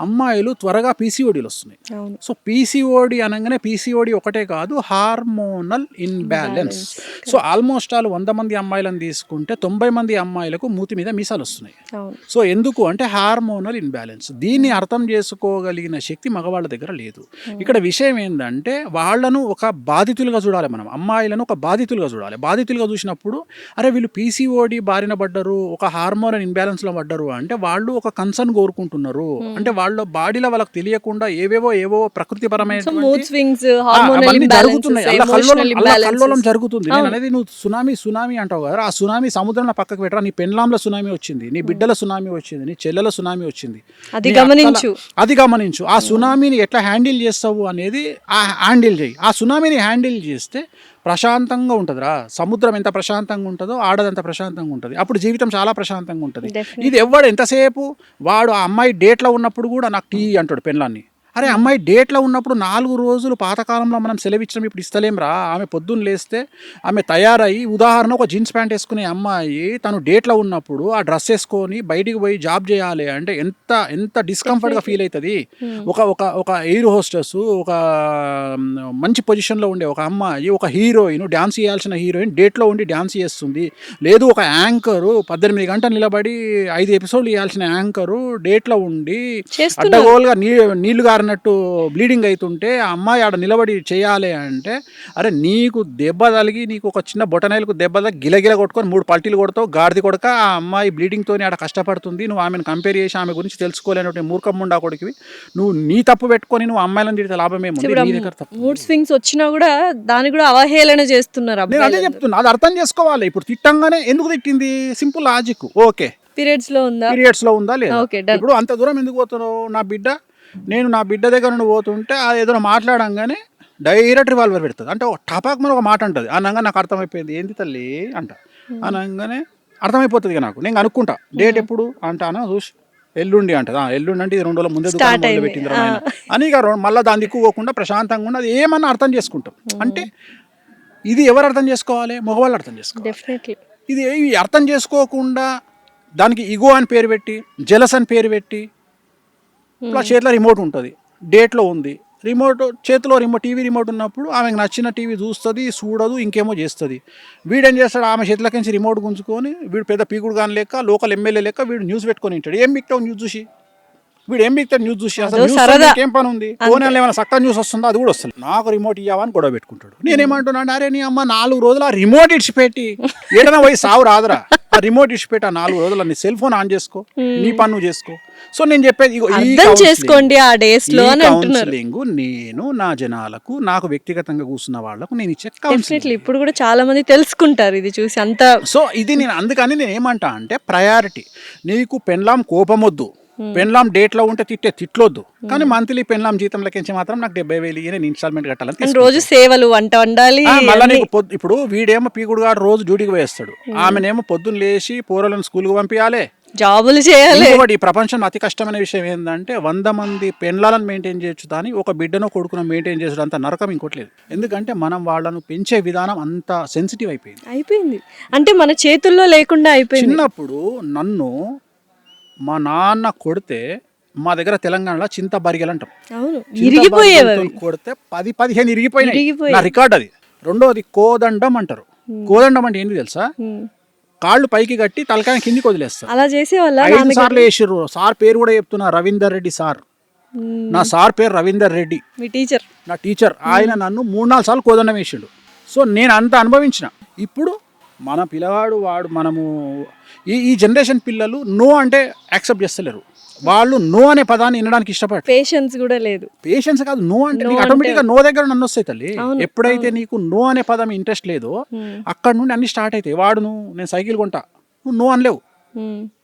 అమ్మాయిలు త్వరగా పీసీఓడీలు వస్తున్నాయి. సో పీసీఓడి అనగానే పీసీఓడి ఒకటే కాదు, hormonal imbalance. So almost all 100 మంది అమ్మాయిలను తీసుకుంటే 90 మంది అమ్మాయిలకు మూతి మీద మీసాలు వస్తున్నాయి. సో ఎందుకు అంటే హార్మోనల్ ఇన్బ్యాలెన్స్. దీన్ని అర్థం చేసుకోగలిగిన శక్తి మగవాళ్ళ దగ్గర లేదు. ఇక్కడ విషయం ఏంటంటే, వాళ్ళను ఒక బాధితులుగా చూడాలి మనం, అమ్మాయిలను ఒక బాధితులుగా చూడాలి. బాధితులుగా చూసినప్పుడు అరే వీళ్ళు పీసీఓడి బారిన పడ్డరు, ఒక హార్మోనల్ ఇన్బ్యాలెన్స్లో పడ్డరు అంటే వాళ్ళు ఒక కన్సర్న్ కోరుకుంటున్నారు, అంటే వాళ్ళ బాడీలో వాళ్ళకి తెలియకుండా ఏవో ప్రకృతిపరమైన మూడ్ స్వింగ్స్, అవన్నీ హార్మోనల్ జరుగుతున్నాయి. ఇంబాలెన్సెస్, కల్లోలం జరుగుతుంది. నేను అనేది నువ్వు సునామీ అంటావు కదా, ఆ సునామీ సముద్రంలో పక్కకు పెట్టరా. నీ పెన్లాంలో సునామీ వచ్చింది, నీ బిడ్డల సునామీ వచ్చింది, నీ చెల్లెల సునామీ వచ్చింది, అది నీ గమనించు. అది గమనించు. ఆ సునామీని ఎట్లా హ్యాండిల్ చేస్తావు అనేది హ్యాండిల్ చేయి. ఆ సునామీని హ్యాండిల్ చేస్తే ప్రశాంతంగా ఉంటుందిరా. సముద్రం ఎంత ప్రశాంతంగా ఉంటుందో ఆడదంత ప్రశాంతంగా ఉంటుంది. అప్పుడు జీవితం చాలా ప్రశాంతంగా ఉంటుంది. ఇది ఎవడు ఎంతసేపు వాడు ఆ అమ్మాయి డేట్లో ఉన్నప్పుడు కూడా నాకు టీ అంటాడు పెన్లాన్ని. అరే అమ్మాయి డేట్లో ఉన్నప్పుడు 4 రోజులు పాతకాలంలో మనం సెలవిచ్చినాం, ఇప్పుడు ఇస్తలేం రా. ఆమె పొద్దున్న లేస్తే ఆమె తయారయ్యి, ఉదాహరణ ఒక జీన్స్ ప్యాంట్ వేసుకునే అమ్మాయి తను డేట్లో ఉన్నప్పుడు ఆ డ్రెస్ వేసుకొని బయటికి పోయి జాబ్ చేయాలి అంటే ఎంత డిస్కంఫర్ట్గా ఫీల్ అవుతుంది. ఒక ఎయిర్ హోస్టెస్, ఒక మంచి పొజిషన్లో ఉండే ఒక అమ్మాయి, ఒక హీరోయిన్, డ్యాన్స్ చేయాల్సిన హీరోయిన్ డేట్లో ఉండి డ్యాన్స్ చేస్తుంది. లేదు ఒక యాంకరు 18 గంటలు నిలబడి 5 ఎపిసోడ్లు ఇవ్వాల్సిన యాంకరు డేట్లో ఉండి అడ్డగోలుగా నీళ్లు గారినట్టు బ్లీడింగ్ అవుతుంటే ఆ అమ్మాయి ఆడ నిలబడి చేయాలి అంటే, అరే నీకు దెబ్బ తగిలి, నీకు ఒక చిన్న బొటనేలకు దెబ్బ తగిలి గిలగిల కొట్టుకొని 3 పల్టీలు కొడతావు, గాడిది కొడక ఆ అమ్మాయి బ్లీడింగ్తోని ఆడ కష్టపడుతుంది. నువ్వు ఆమెను కంపేర్ చేసి ఆమె గురించి తెలుసుకోలేనటువంటి మూర్ఖమ్ముండా కొడుకువి. నువ్వు నీ తప్పు పెట్టుకొని నువ్వు అమ్మాయిలను తిడితే లాభమేముంది? నీ దగ్గర తప్పు. మూడ్ స్వింగ్స్ వచ్చినా కూడా దాన్ని కూడా అవహేళన చేస్తున్నారు. నేను అదే చెప్తున్నా, అది అర్థం చేసుకోవాలి. ఇప్పుడు తిట్టంగానే ఎందుకు తిట్టింది, సింపుల్ లాజిక్. ఓకే, పీరియడ్స్ లో ఉందా లేదా? ఇప్పుడు అంత దూరం ఎందుకు పోతున్నావు? నేను నా బిడ్డ దగ్గర నుండి పోతుంటే అది ఏదైనా మాట్లాడంగానే డైరెక్ట్ రివాల్వర్ పెడుతుంది. అంటే ఒక టపాక్ మన ఒక మాట అంటుంది. అనగా నాకు అర్థమైపోయింది, ఏంది తల్లి అంట. అనగానే అర్థమైపోతుంది నాకు. నేను అనుకుంటా డేట్ ఎప్పుడు అంటానా చూసి ఎల్లుండి అంటది. ఎల్లుండి అంటే ఇది 2 రోజుల ముందే దుకాణం పెట్టింది అని ఇక మళ్ళీ దాని దిక్కు పోకుండా ప్రశాంతంగా ఉండి అది ఏమన్నా అర్థం చేసుకుంటాం. అంటే ఇది ఎవరు అర్థం చేసుకోవాలి? మగవాళ్ళు అర్థం చేసుకోవాలి. ఇది అర్థం చేసుకోకుండా దానికి ఇగో అని పేరు పెట్టి, జెలస్ అని పేరు పెట్టి, ఇప్పుడు ఆ చేతిలో రిమోట్ ఉంటుంది, డేట్లో ఉంది చేతిలో టీవీ రిమోట్ ఉన్నప్పుడు ఆమెకు నచ్చిన టీవీ చూస్తుంది, చూడదు, ఇంకేమో చేస్తుంది. వీడేం చేస్తాడు? ఆమె చేతిలోకించి రిమోట్ గుంజుకొని వీడు పెద్ద పీకుడు కానీ లెక్క, లోకల్ ఎమ్మెల్యే లెక్క వీడు న్యూస్ పెట్టుకొని ఉంటాడు. ఏం మిక్తావు న్యూస్ చూసి? వీడు ఏం మిక్తాడు న్యూస్ చూసి? అసలు ఏం పని ఉంది? ఫోన్లో ఏమైనా చక్కగా న్యూస్ వస్తుందో అది కూడా వస్తుంది. నాకు రిమోట్ ఇవ్వని గొడవ పెట్టుకుంటాడు. నేనేమంటున్నాను, అరే నీ అమ్మ 4 రోజులు ఆ రిమోట్ ఇడిచిపెట్టి ఏదైనా పోయి సావు రాదురా. ఆ రిమోట్ ఇడిచిపెట్టి ఆ 4 రోజులు నీ సెల్ ఫోన్ ఆన్ చేసుకో, నీ పని నువ్వు చేసుకో. సో నేను చెప్పేది చేసుకోండి ఆ డేస్ లో కౌన్సిలింగ్ నేను నా జనాలకు, నాకు వ్యక్తిగతంగా కూర్చున్న వాళ్ళకు నేను ఇచ్చే కౌన్సిలింగ్. ఇప్పుడు కూడా చాలా మంది తెలుసుకుంటారు ఇది చూసి అంత. సో ఇది నేను అందుకని నేను ఏమంటా అంటే ప్రయారిటీ. నీకు పెన్లాం కోపం వద్దు, పెన్లాం డేట్లో ఉంటే తిట్లొద్దు, కానీ మంత్లీ పెన్లాం జీతం లెక్కించి మాత్రం నాకు 70,000 నేను ఇన్స్టాల్మెంట్ కట్టాలని. రోజు సేవలు, వంట వండాలి. మళ్ళీ నీకు ఇప్పుడు వీడేమో పీకుడుగాడు రోజు డ్యూటీకి వేస్తాడు, ఆమెనేమో పొద్దున్న లేచి పోరలను స్కూల్కి పంపించాలి, జాబులు చేయాలి. ఈ ప్రపంచంలో అతి కష్టమైన విషయం ఏంటంటే 100 మంది పెన్లాలను మెయింటైన్ చేయొచ్చు, కానీ ఒక బిడ్డను కొడుకును మెయింటైన్ చేసడం అంత నరకం ఇంకోటి లేదు. ఎందుకంటే మనం వాళ్ళను పెంచే విధానం అంత సెన్సిటివ్ అయిపోయింది. అంటే మన చేతుల్లో లేకుండా అయిపోయింది. చిన్నప్పుడు నన్ను మా నాన్న కొడితే, మా దగ్గర తెలంగాణలో చింత బరిగెలు అంటాం, కొడితే 10-15 ఇరిగిపోయినాయి. నా రికార్డ్ అది. రెండోది కోదండం అంటారు. కోదండం అంటే ఏంటి తెలుసా? కాళ్ళు పైకి కట్టి తలకాయ కిందికి వదిలేస్తారు. అలా చేసేవాళ్ళ 5 సార్లు వేసిర్రు. సార్ పేరు కూడా చెప్తున్నా, రవీందర్ రెడ్డి సార్. నా సార్ పేరు రవీందర్ రెడ్డి, నా టీచర్. ఆయన నన్ను 3-4 సార్లు కోదండం వేసిండు. సో నేను అంత అనుభవించిన. ఇప్పుడు మన పిల్లవాడు మనము ఈ జనరేషన్ పిల్లలు నో అంటే యాక్సెప్ట్ చేస్తలేరు. వాళ్ళు నో అనే పదాన్ని వినడానికి ఇష్టపడరు. పేషెన్స్ కూడా లేదు. పేషెన్స్ కాదు, నో అంటే ఆటోమేటిక్గా నో దగ్గర నన్ను వస్తాయి తల్లి. ఎప్పుడైతే నీకు నో అనే పదం ఇంట్రెస్ట్ లేదో అక్కడ నుండి అన్ని స్టార్ట్ అవుతాయి. నేను సైకిల్ కొంటా, నువ్వు నో అనలేవు.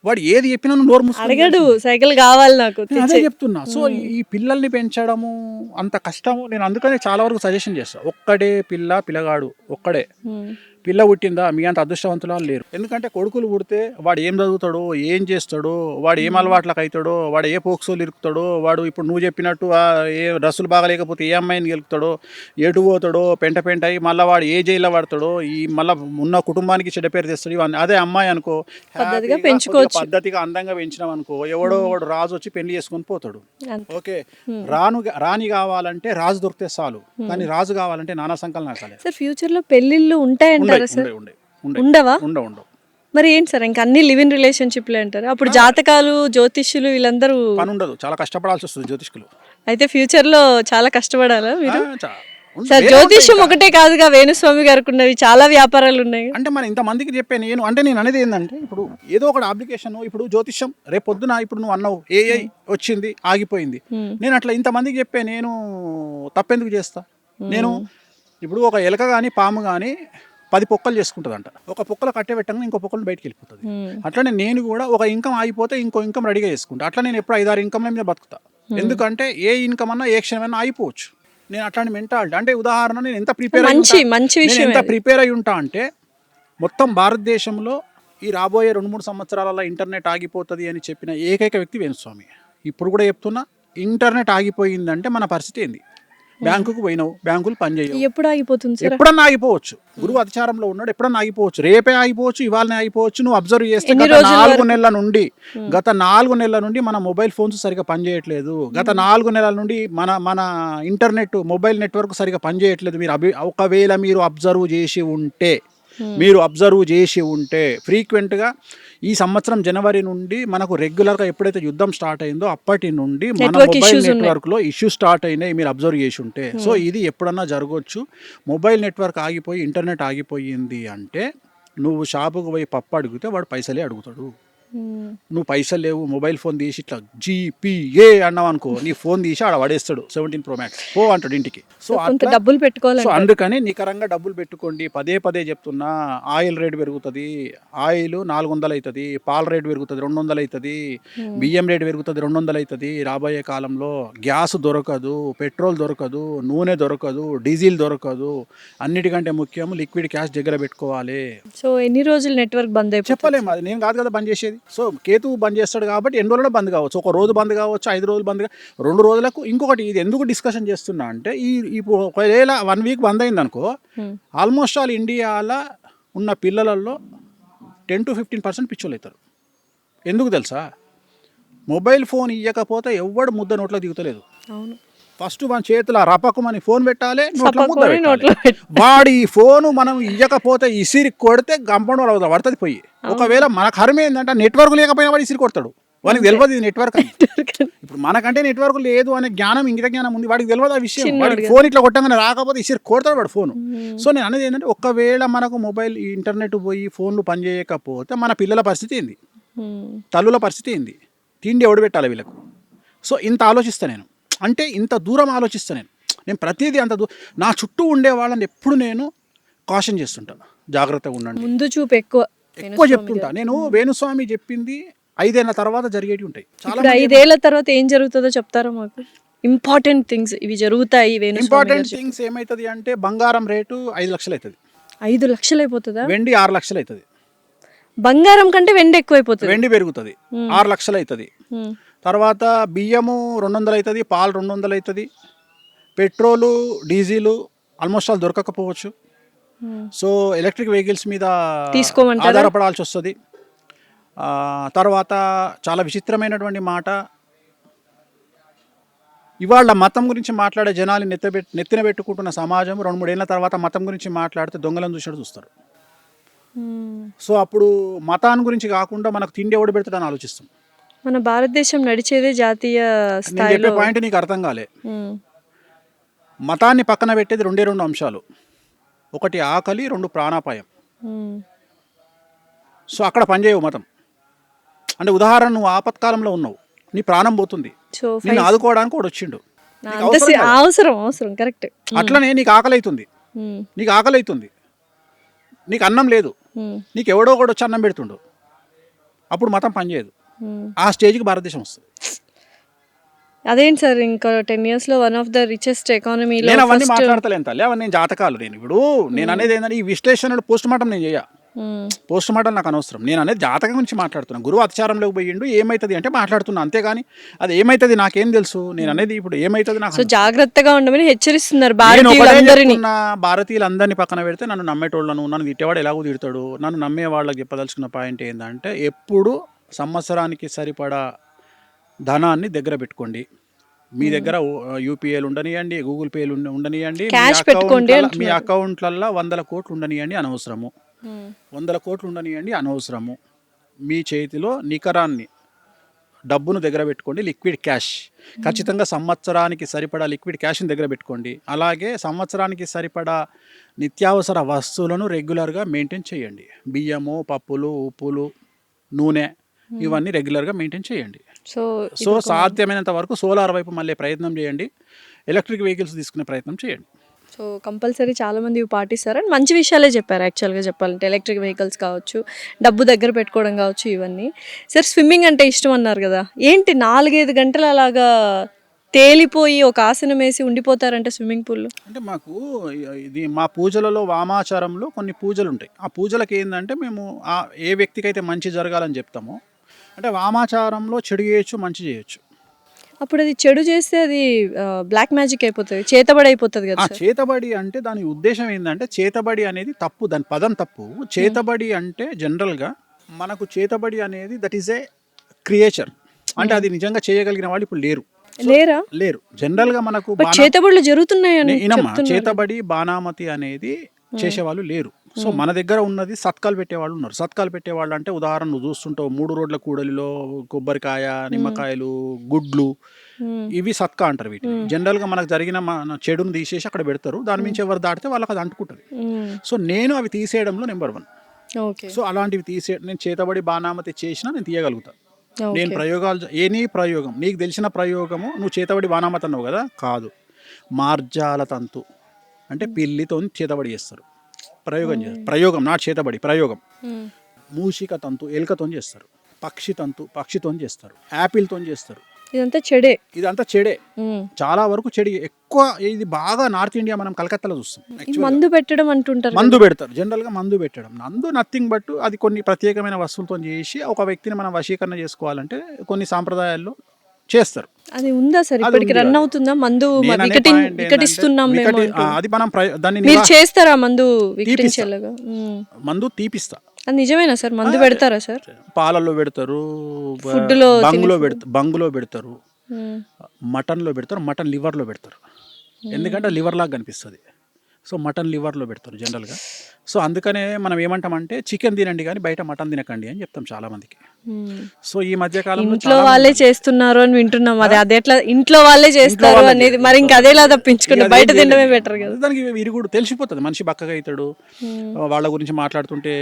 వాడు ఏది చెప్పినా నువ్వు నోరు మూసుకొని సైకిల్ కావాలి నాకు, అదే చెప్తున్నా. సో ఈ పిల్లల్ని పెంచడము అంత కష్టము. నేను అందుకనే చాలా వరకు సజెషన్ చేస్తాను, ఒక్కడే పిల్లగాడు ఒక్కడే. పిల్ల పుట్టిందా మీ అంత అదృష్టవంతులు లేరు. ఎందుకంటే కొడుకులు పుడితే వాడు ఏం చదువుతాడో, ఏం చేస్తాడో, వాడు ఏం అలవాట్లకు అవుతాడో, వాడు ఏ పోక్సోలు ఇరుకుతాడో, వాడు ఇప్పుడు నువ్వు చెప్పినట్టు ఏ డ్రెస్సులు బాగలేకపోతే ఏ అమ్మాయిని గెలుపుతాడో, ఎటు పోతాడో, పెంట అయ్యి మళ్ళీ వాడు ఏ జైల్లో పడతాడో, ఈ మళ్ళీ ఉన్న కుటుంబానికి చెడ్డ పేరు తెస్తాడు. ఇవన్నీ అదే అమ్మాయి అనుకో, పద్ధతిగా అందంగా పెంచినాం అనుకో, ఎవడో వాడు రాజు వచ్చి పెళ్లి చేసుకొని పోతాడు. ఓకే, రాణి కావాలంటే రాజు దొరికితే చాలు, కానీ రాజు కావాలంటే నానా సంకలనం నాకాలి. ఫ్యూచర్ లో పెళ్లిళ్ళు ఉంటాయంటారా? ఉండవా? ఉండవు. మరి ఏంటి సార్, ఇంకా అన్ని లివ్ ఇన్ రిలేషన్షిప్లే అంటారు? అప్పుడు జాతకాలు, జ్యోతిష్యులు వీళ్ళందరూ పని ఉండదు, చాలా కష్టపడాల్సి వస్తుంది జ్యోతిష్కులు. అయితే ఫ్యూచర్ లో చాలా కష్టపడాలా మీరు? సార్ జ్యోతిష్యం ఒకటే కాదుగా వేణుస్వామి గారికి ఉన్నవి చాలా వ్యాపారాలు ఉన్నాయి. అంటే మన ఇంతమందికి చెప్పే నేను అనేది ఏంటంటే ఇప్పుడు ఏదో ఒక అప్లికేషన్, ఇప్పుడు జ్యోతిష్యం రేపు పొద్దున ఇప్పుడు నువ్వు అన్నావు ఏఐ వచ్చింది ఆగిపోయింది, నేను అట్లా ఇంతమందికి చెప్పే నేను తప్పెందుకు చేస్తా? నేను ఇప్పుడు ఒక ఎలక కానీ పాము కానీ 10 పొక్కలు చేసుకుంటుందంట, ఒక పొక్కలు కట్టే పెట్టంగా ఇంకో పొక్కలు బయటకు వెళ్ళిపోతుంది. అట్లనే నేను కూడా ఒక ఇన్కమ్ ఆగిపోతే ఇంకో ఇన్కమ్ రెడీగా చేసుకుంటా. అట్లా నేను ఎప్పుడు 5-6 ఇన్కమ్ల మీద బతుకుతా. ఎందుకంటే ఏ ఇన్కమ్ అన్నా ఏ క్షణమైనా అయిపోవచ్చు. నేను అట్లాంటి మెంటాలిటీ. అంటే ఉదాహరణ నేను ఎంత ప్రిపేర్ ఎంత ప్రిపేర్ అయి ఉంటా అంటే మొత్తం భారతదేశంలో ఈ రాబోయే 2-3 సంవత్సరాలలో ఇంటర్నెట్ ఆగిపోతుంది అని చెప్పిన ఏకైక వ్యక్తి వేణుస్వామి. ఇప్పుడు కూడా చెప్తున్నా, ఇంటర్నెట్ ఆగిపోయిందంటే మన పరిస్థితి ఏంది? బ్యాంకుకు పోయినావు, బ్యాంకులు పనిచేయవు. ఎప్పుడు ఆగిపోతుంది? ఎప్పుడన్నా ఆగిపోవచ్చు. గురువు అధిచారంలో ఉన్నాడు, ఎప్పుడన్నా ఆగిపోవచ్చు. రేపే ఆగిపోవచ్చు, ఇవాళనే ఆగిపోవచ్చు. నువ్వు అబ్జర్వ్ చేస్తే గత 4 నెలల నుండి మన మొబైల్ ఫోన్స్ సరిగా పనిచేయట్లేదు. గత 4 నెలల నుండి మన ఇంటర్నెట్ మొబైల్ నెట్వర్క్ సరిగా పనిచేయట్లేదు. మీరు ఒకవేళ మీరు అబ్జర్వ్ చేసి ఉంటే ఫ్రీక్వెంట్గా ఈ సంవత్సరం జనవరి నుండి మనకు రెగ్యులర్గా ఎప్పుడైతే యుద్ధం స్టార్ట్ అయిందో అప్పటి నుండి మన మొబైల్ నెట్వర్క్లో ఇష్యూస్ స్టార్ట్ అయినాయి. మీరు అబ్జర్వ్ చేసి ఉంటే. సో ఇది ఎప్పుడన్నా జరగవచ్చు. మొబైల్ నెట్వర్క్ ఆగిపోయి ఇంటర్నెట్ ఆగిపోయింది అంటే నువ్వు షాపుకు పోయి పప్పు అడిగితే వాడు పైసలే అడుగుతాడు. నువ్వు పైసలు లేవు, మొబైల్ ఫోన్ తీసి ఇట్లా GPA అన్నావు అనుకో, నీ ఫోన్ తీసి ఆడ పడేస్తాడు. 17 Pro Max పో అంటాడు ఇంటికి. సో డబ్బులు పెట్టుకోవాలి. సో అందుకని నికరంగా డబ్బులు పెట్టుకోండి. పదే చెప్తున్నా, ఆయిల్ రేట్ పెరుగుతుంది, ఆయిల్ 400 అవుతుంది, పాల రేట్ పెరుగుతుంది 200 అవుతుంది, బియ్యం రేట్ పెరుగుతుంది 200 అవుతుంది. రాబోయే కాలంలో గ్యాస్ దొరకదు, పెట్రోల్ దొరకదు, నూనె దొరకదు, డీజిల్ దొరకదు. అన్నిటికంటే ముఖ్యం లిక్విడ్ క్యాష్ దగ్గర పెట్టుకోవాలి. సో ఎన్ని రోజులు నెట్వర్క్ బంద్ అయిపోతుంది? చెప్పలేము, అది నేను కాదు కదా బంద్ చేసేది. సో కేతువు బంద్ చేస్తాడు కాబట్టి ఎన్ని రోజుల్లో బంద్ కావచ్చు. ఒక రోజు బంద్ కావచ్చు, 5 రోజులు బంద్ 2 రోజులకు. ఇంకొకటి ఇది ఎందుకు డిస్కషన్ చేస్తున్నా అంటే ఇప్పుడు ఒకవేళ 1 వీక్ బంద్ అయింది అనుకో, ఆల్మోస్ట్ ఆల్ ఇండియాలో ఉన్న పిల్లలలో 10 to 15% పిచ్చోళ్ళు అవుతారు. ఎందుకు తెలుసా? మొబైల్ ఫోన్ ఇవ్వకపోతే ఎవడు ముద్ద నోట్లో దిగుతలేదు. ఫస్ట్ మన చేతిలో రపకమని ఫోన్ పెట్టాలి, నోట్లో ముద్ద పెట్టాలి. వాడి ఈ ఫోను మనం ఇవ్వకపోతే ఇసిరి కొడితే గంపండు వాళ్ళు పడుతుంది పోయి. ఒకవేళ మన కర్మ ఏంటంటే నెట్వర్క్ లేకపోయినా వాడు ఇసిరి కొడతాడు. వాడికి తెలియదు ఇది నెట్వర్క్ అని. ఇప్పుడు మనకంటే నెట్వర్క్ లేదు అనే జ్ఞానం, ఇంగిత జ్ఞానం ఉంది, వాడికి తెలియదు ఆ విషయం. వాడికి ఫోన్ ఇట్లా కొట్టగానే రాకపోతే ఇసిరి కొడతాడు వాడు ఫోను. సో నేను అనేది ఏంటంటే, ఒకవేళ మనకు మొబైల్ ఇంటర్నెట్ పోయి ఫోన్లు పనిచేయకపోతే మన పిల్లల పరిస్థితి ఏంది, తల్లుల పరిస్థితి ఏంది, తిండి ఎవడు పెట్టాలి వీళ్ళకు? సో ఇంత ఆలోచిస్తా నేను. అంటే ఇంత దూరం ఆలోచిస్తా నేను ప్రతిదీ అంత నా చుట్టూ ఉండే వాళ్ళని ఎప్పుడు నేను కాషన్ చేస్తుంటాను, జాగ్రత్తగా ఉండండి, ముందు చూపు ఎక్కువ చెప్తుంటా. నేను వేణుస్వామి చెప్పింది 5 ఏళ్ల తర్వాత జరిగేవి ఉంటాయి. చాలా 5 ఏళ్ల తర్వాత ఏం జరుగుతుందో చెప్తారా మాకు? ఇంపార్టెంట్ థింగ్స్ ఇవి జరుగుతాయి. ఇంపార్టెంట్ థింగ్స్ ఏమవుతుంది అంటే, బంగారం రేటు 5 లక్షలు అవుతుంది. 5 లక్షలు అయిపోతుందా? వెండి 6 లక్షలు అవుతుంది. బంగారం కంటే వెండి ఎక్కువైపోతుంది. వెండి పెరుగుతుంది, 6 లక్షలు అవుతుంది. తర్వాత బియ్యము 200 అవుతుంది, పాలు 200 అవుతుంది, పెట్రోలు డీజిల్ ఆల్మోస్ట్ ఆల్ దొరకకపోవచ్చు. సో ఎలక్ట్రిక్ వెహికల్స్ మీద ఆధారపడాల్సి వస్తుంది. తర్వాత చాలా విచిత్రమైనటువంటి మాట, ఇవాళ మతం గురించి మాట్లాడే జనాలు నెత్తిన పెట్టుకుంటున్న సమాజం 2-3 ఏళ్ళ తర్వాత మతం గురించి మాట్లాడితే దొంగలను చూస్తారు. సో అప్పుడు మతాన్ని గురించి కాకుండా మనకు తిండి ఎవడు పెడతాడని ఆలోచిస్తాం. మన భారతదేశం నడిచేదే జాతీయ స్థాయిలో. పాయింట్ నీకు అర్థం కాలే. మతాన్ని పక్కన పెట్టేది 2 అంశాలు, 1 ఆకలి, 2 ప్రాణాపాయం. సో అక్కడ పనిచేయవు మతం. అంటే ఉదాహరణ, నువ్వు ఆపత్కాలంలో ఉన్నావు, నీ ప్రాణం పోతుంది, నేను ఆదుకోవడానికి వాడు వచ్చిండు, అవసరం కరెక్ట్. అట్లనే నీకు ఆకలి అవుతుంది, నీకు అన్నం లేదు, నీకు ఎవడో ఒకడు వచ్చి అన్నం పెడుతుండు, అప్పుడు మతం పనిచేయదు. ఆ స్టేజ్కి భారతదేశం వస్తుంది. అదేంటి సార్, ఇంకా 10 years లో one of the richest economy. నేను అవన్నీ మాట్లాడతలేను తల్లి, అవన్నీ జాతకాలు. నేను అనేది ఏంటంటే, ఈ విశ్లేషణలు పోస్ట్ మార్టం నేను చేయ, పోస్ట్ మార్టం నాకు అనవసరం. నేను అనేది జాతకం గురించి మాట్లాడుతున్నాను. గురువు అతిచారంలోకి పోయిండు, ఏమవుతుంది అంటే మాట్లాడుతున్నా, అంతేగాని అది ఏమవుతుంది నాకేం తెలుసు. నేను అనేది ఇప్పుడు ఏమవుతుంది నాకు. జాగ్రత్తగా ఉండమని హెచ్చరిస్తున్నారు భారతీయులందరినీ పక్కన పెడితే, నన్ను నమ్మేటోళ్ళను, నన్ను తిట్టేవాడు ఎలాగో తిడతాడు, నన్ను నమ్మే వాళ్ళకి చెప్పదలుచుకున్న పాయింట్ ఏంటంటే, ఎప్పుడు సంవత్సరానికి సరిపడా ధనాన్ని దగ్గర పెట్టుకోండి. మీ దగ్గర యూపీఐలు ఉండనియండి, గూగుల్ పేలు ఉండనియండి, మీ అకౌంట్లల్లో 100 కోట్లు ఉండనియండి అనవసరము, 100 కోట్లు ఉండనియండి అనవసరము. మీ చేతిలో నికరాన్ని డబ్బును దగ్గర పెట్టుకోండి, లిక్విడ్ క్యాష్ ఖచ్చితంగా సంవత్సరానికి సరిపడా లిక్విడ్ క్యాష్ని దగ్గర పెట్టుకోండి. అలాగే సంవత్సరానికి సరిపడా నిత్యావసర వస్తువులను రెగ్యులర్గా మెయింటైన్ చేయండి. బియ్యము, పప్పులు, ఉప్పులు, నూనె ఇవన్నీ రెగ్యులర్గా మెయింటైన్ చేయండి. సో సాధ్యమైనంత వరకు సోలార్ వైపు మళ్ళీ ప్రయత్నం చేయండి. ఎలక్ట్రిక్ వెహికల్స్ తీసుకునే ప్రయత్నం చేయండి. సో కంపల్సరీ చాలామంది ఇవి పాటిస్తారని మంచి విషయాలే చెప్పారు. యాక్చువల్గా చెప్పాలంటే ఎలక్ట్రిక్ వెహికల్స్ కావచ్చు, డబ్బు దగ్గర పెట్టుకోవడం కావచ్చు, ఇవన్నీ. సార్ స్విమ్మింగ్ అంటే ఇష్టం అన్నారు కదా, ఏంటి 4-5 గంటలు అలాగా తేలిపోయి ఒక ఆసనం వేసి ఉండిపోతారంటే స్విమ్మింగ్ పూల్లో? అంటే మాకు ఇది మా పూజలలో వామాచారంలో కొన్ని పూజలు ఉంటాయి. ఆ పూజలకి ఏంటంటే మేము ఏ వ్యక్తికి అయితే మంచి జరగాలని చెప్తామో, అంటే వామాచారంలో చెడు చేయొచ్చు, మంచి చేయొచ్చు. అప్పుడు అది చెడు చేస్తే అది బ్లాక్ మ్యాజిక్ అయిపోతుంది, చేతబడి అయిపోతుంది కదా సార్? చేతబడి అంటే దాని ఉద్దేశం ఏంటంటే, చేతబడి అనేది తప్పు, దాని పదం తప్పు. చేతబడి అంటే జనరల్గా మనకు చేతబడి అనేది దట్ ఈస్ ఏ క్రియేచర్, అంటే అది నిజంగా చేయగలిగిన వాళ్ళు ఇప్పుడు లేరు. జనరల్గా మనకు చేతబడులు జరుగుతున్నాయని చేతబడి బాణామతి అనేది చేసేవాళ్ళు లేరు. సో మన దగ్గర ఉన్నది సత్కాలు పెట్టేవాళ్ళు ఉన్నారు. సత్కాలు పెట్టేవాళ్ళు అంటే ఉదాహరణ నువ్వు చూస్తుంటావు 3 రోడ్ల కూడలిలో కొబ్బరికాయ, నిమ్మకాయలు, గుడ్లు, ఇవి సత్కా అంటారు వీటిని. జనరల్గా మనకు జరిగిన మన చెడును తీసేసి అక్కడ పెడతారు. దాని మించి ఎవరు దాటితే వాళ్ళకి అది అంటుకుంటుంది. సో నేను అవి తీసేయడంలో నెంబర్ 1. సో అలాంటివి నేను చేతబడి బాణామతి చేసినా నేను తీయగలుగుతాను. నేను ప్రయోగాలు ఎనీ ప్రయోగం, నీకు తెలిసిన ప్రయోగము నువ్వు చేతబడి బాణామతి అన్నావు కదా, కాదు, మార్జాల తంతు అంటే పిల్లితో చేతబడి చేస్తారు. ప్రయోగం నాట్ చేతబడి, ప్రయోగం. మూషిక తంతు ఎలుకతో చేస్తారు, పక్షి తంతు పక్షితో చేస్తారు, యాపిల్తో చేస్తారు. ఇదంతా చెడే. చాలా వరకు చెడి ఎక్కువ. ఇది బాగా నార్త్ ఇండియా, మనం కలకత్తాలో చూస్తాం. మందు పెట్టడం అంటుంటారు, మందు పెడతారు. జనరల్గా మందు పెట్టడం, నథింగ్ బట్ అది కొన్ని ప్రత్యేకమైన వస్తువులతో చేసి ఒక వ్యక్తిని మనం వశీకరణ చేసుకోవాలంటే కొన్ని సాంప్రదాయాల్లో చేస్తారు. అది ఉందా సార్? ఇప్పటికి రన్ అవుతుందా మందు? వికటిస్తున్నాం అది మనం దాన్ని మీరు చేస్తారా మందు? మందు తీపిస్తా. అది నిజమేనా సార్? మందు పెడతారా సార్? పాలల్లో పెడతారు, బంగులో పెడతారు, మటన్లో పెడతారు, మటన్ లివర్లో పెడతారు. ఎందుకంటే లివర్ లాగా కనిపిస్తుంది. సో మటన్ లివర్లో పెడతారు జనరల్గా. సో అందుకనే మనం ఏమంటామంటే చికెన్ తినండి కానీ బయట మటన్ తినకండి అని చెప్తాం చాలా మందికి. సో ఈ మధ్య కాలంలో ఇంట్లో వాళ్ళే చేస్తున్నారు అని వింటున్నాం. అది ఎట్లా ఇంట్లో వాళ్ళే చేస్తారు అనేది, మరి ఇంకా అదేలా తప్పించుకుని బయట తినడమే బెటర్ కదా. దానికి విరుగుడు తెలిసిపోతుంది. మనిషి బక్కగా అవుతాడు, వాళ్ళ గురించి మాట్లాడుతుంటే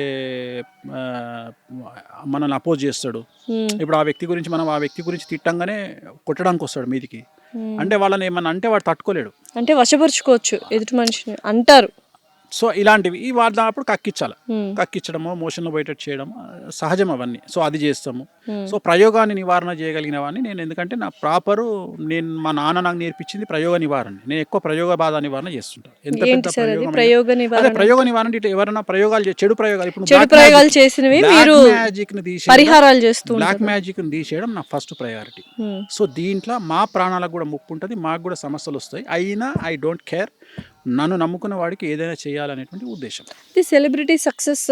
మనల్ని అపోజ్ చేస్తాడు. ఇప్పుడు ఆ వ్యక్తి గురించి మనం ఆ వ్యక్తి గురించి తిట్టంగానే కొట్టడానికి వస్తాడు మీదికి. అంటే వాళ్ళని ఏమన్నా అంటే వాడు తట్టుకోలేడు, అంటే వశపరుచుకోవచ్చు ఎదుటి మనిషిని అంటారు. సో ఇలాంటివి వాడినప్పుడు కక్కించడము, మోషన్లో బయట చేయడం సహజం అవన్నీ. సో అది చేస్తాము. సో ప్రయోగాన్ని నివారణ చేయగలిగిన వాడిని నేను. ఎందుకంటే నా మా నాన్న నాకు నేర్పించింది ప్రయోగ నివారణ. నేను ఎక్కువ ప్రయోగ బాధ నివారణ చేస్తుంటాను. ఎంత పెద్ద ప్రయోగ నివారణ ఇటు ఎవరైనా ప్రయోగాలు చెడు ప్రయోగాలు ఇప్పుడు చేసినవి మ్యాజిక్ ని తీసేయడం, బ్లాక్ మ్యాజిక్ ని తీసేయడం నా ఫస్ట్ ప్రయారిటీ. సో దీంట్లో మా ప్రాణాలకు కూడా ముప్పు ఉంటుంది, మాకు కూడా సమస్యలు వస్తాయి. అయినా ఐ డోంట్ కేర్. నన్ను నమ్ముకున్న వాడికి ఏదైనా చేయాలనేటువంటి ఉద్దేశం. సెలబ్రిటీ సక్సెస్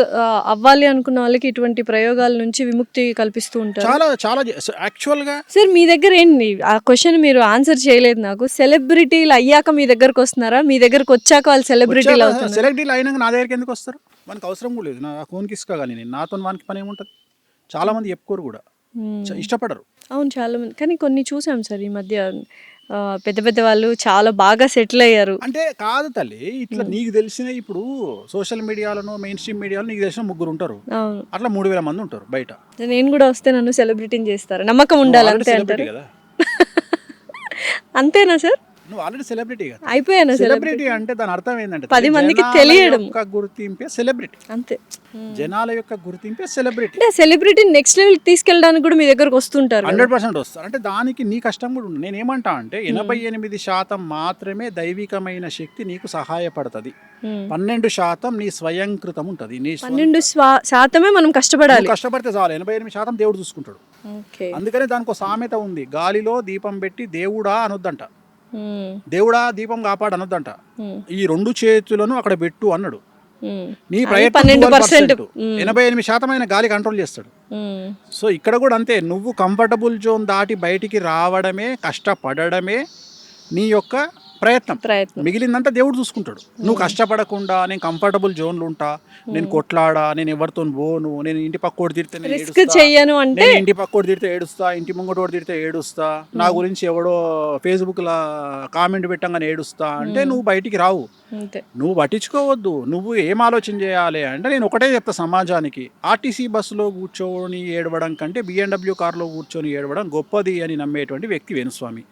అవ్వాలి అనుకున్న వాళ్ళకి ఇటువంటి ప్రయోగాల నుంచి విముక్తి కల్పిస్తూ ఉంటారు. చాలా యాక్చువల్గా సార్ మీ దగ్గర ఏంటి ఆ క్వశ్చన్ మీరు ఆన్సర్ చేయలేదు నాకు. సెలబ్రిటీలు అయ్యాక మీ దగ్గరకు వస్తున్నారా? మీ దగ్గరకు వచ్చాక వాళ్ళు సెలబ్రిటీలు అవుతారు? సెలబ్రిటీలు అయినాక నా దగ్గరికి ఎందుకు వస్తారు? మనకు అవసరం కూడా లేదు. నా ఫోన్కి ఇసుక కానీ నేను నాతో వానికి పని ఏముంటుంది? చాలా మంది చెప్పుకోరు కూడా, ఇష్టపడరు. అవును చాలా మంది. కానీ కొన్ని చూసాం సార్ ఈ మధ్య పెద్ద పెద్ద వాళ్ళు చాలా బాగా సెటిల్ అయ్యారు. అంటే కాదు తల్లి, ఇట్లా నీకు తెలిసిన ఇప్పుడు సోషల్ మీడియాలో, మెయిన్ స్ట్రీమ్ మీడియాలో నీకు తెలిసిన 3 ఉంటారు, అట్లా 3000 మంది ఉంటారు బయట. నేను కూడా వస్తే నన్ను సెలబ్రిటీని చేస్తారు, నమ్మకం ఉండాలి అంతే అంటారు కదా. అంతేనా సార్? నువ్వు ఆల్రెడీ సెలబ్రిటీ కదా, అయిపోయాను. సెలబ్రిటీ అంటే దాని అర్థం ఏంటంటే 10 మందికి తెలియడం, గుర్తింపే సెలబ్రిటీ అంతే. జనాల యొక్క గుర్తింపే సెలబ్రిటీ. అంటే సెలబ్రిటీ నెక్స్ట్ లెవెల్ తీసుకెళ్ళడానికి కూడా మీ దగ్గరకు వస్తుంటారు. 100% వస్తారు. అంటే దానికి నీ కష్టం కూడా ఉంది. నేను ఏమంటా అంటే 88% మాత్రమే దైవికమైన శక్తి నీకు సహాయపడుతుంది. 12% నీ స్వయంకృతం ఉంటుంది. 12% మనం కష్టపడాలి. కష్టపడితే చాలు, 88% దేవుడు చూసుకుంటాడు. అందుకనే దానికి ఒక సామెత ఉంది, గాలిలో దీపం పెట్టి దేవుడా అనొద్దంట, దేవుడా దీపం కాపాడు అనొద్దంట. ఈ 2 చేతులను అక్కడ పెట్టు అన్నాడు. నీ ప్రయత్నం 88% అయిన గాలి కంట్రోల్ చేస్తాడు. సో ఇక్కడ కూడా అంతే, నువ్వు కంఫర్టబుల్ జోన్ దాటి బయటికి రావడమే, కష్టపడడమే నీ యొక్క ప్రయత్నం. ప్రయత్నం. మిగిలిందంతా దేవుడు చూసుకుంటాడు. నువ్వు కష్టపడకుండా నేను కంఫర్టబుల్ జోన్లు ఉంటా, నేను కొట్లాడా, నేను ఎవరితో పోను, నేను ఇంటి పక్కోడు తిడితే నేను రిస్క్ ఏడుస్తా, చెయ్యను అంటే నేను ఇంటి పక్కోడు తిడితే ఏడుస్తా, ఇంటి ముంగటోడు తిడితే ఏడుస్తా, నా గురించి ఎవడో ఫేస్బుక్ లా కామెంట్ పెట్టంగానే ఏడుస్తా అంటే నువ్వు బయటికి రావు. అంతే. నువ్వు పట్టించుకోవద్దు. నువ్వు ఏం ఆలోచన చేయాలి అంటే నేను ఒకటే చెప్తా సమాజానికి, ఆర్టీసీ బస్సులో కూర్చొని ఏడవడం కంటే బిఎండబ్ల్యూ కార్లో కూర్చొని ఏడవడం గొప్పది అని నమ్మేటువంటి వ్యక్తి వేణుస్వామి.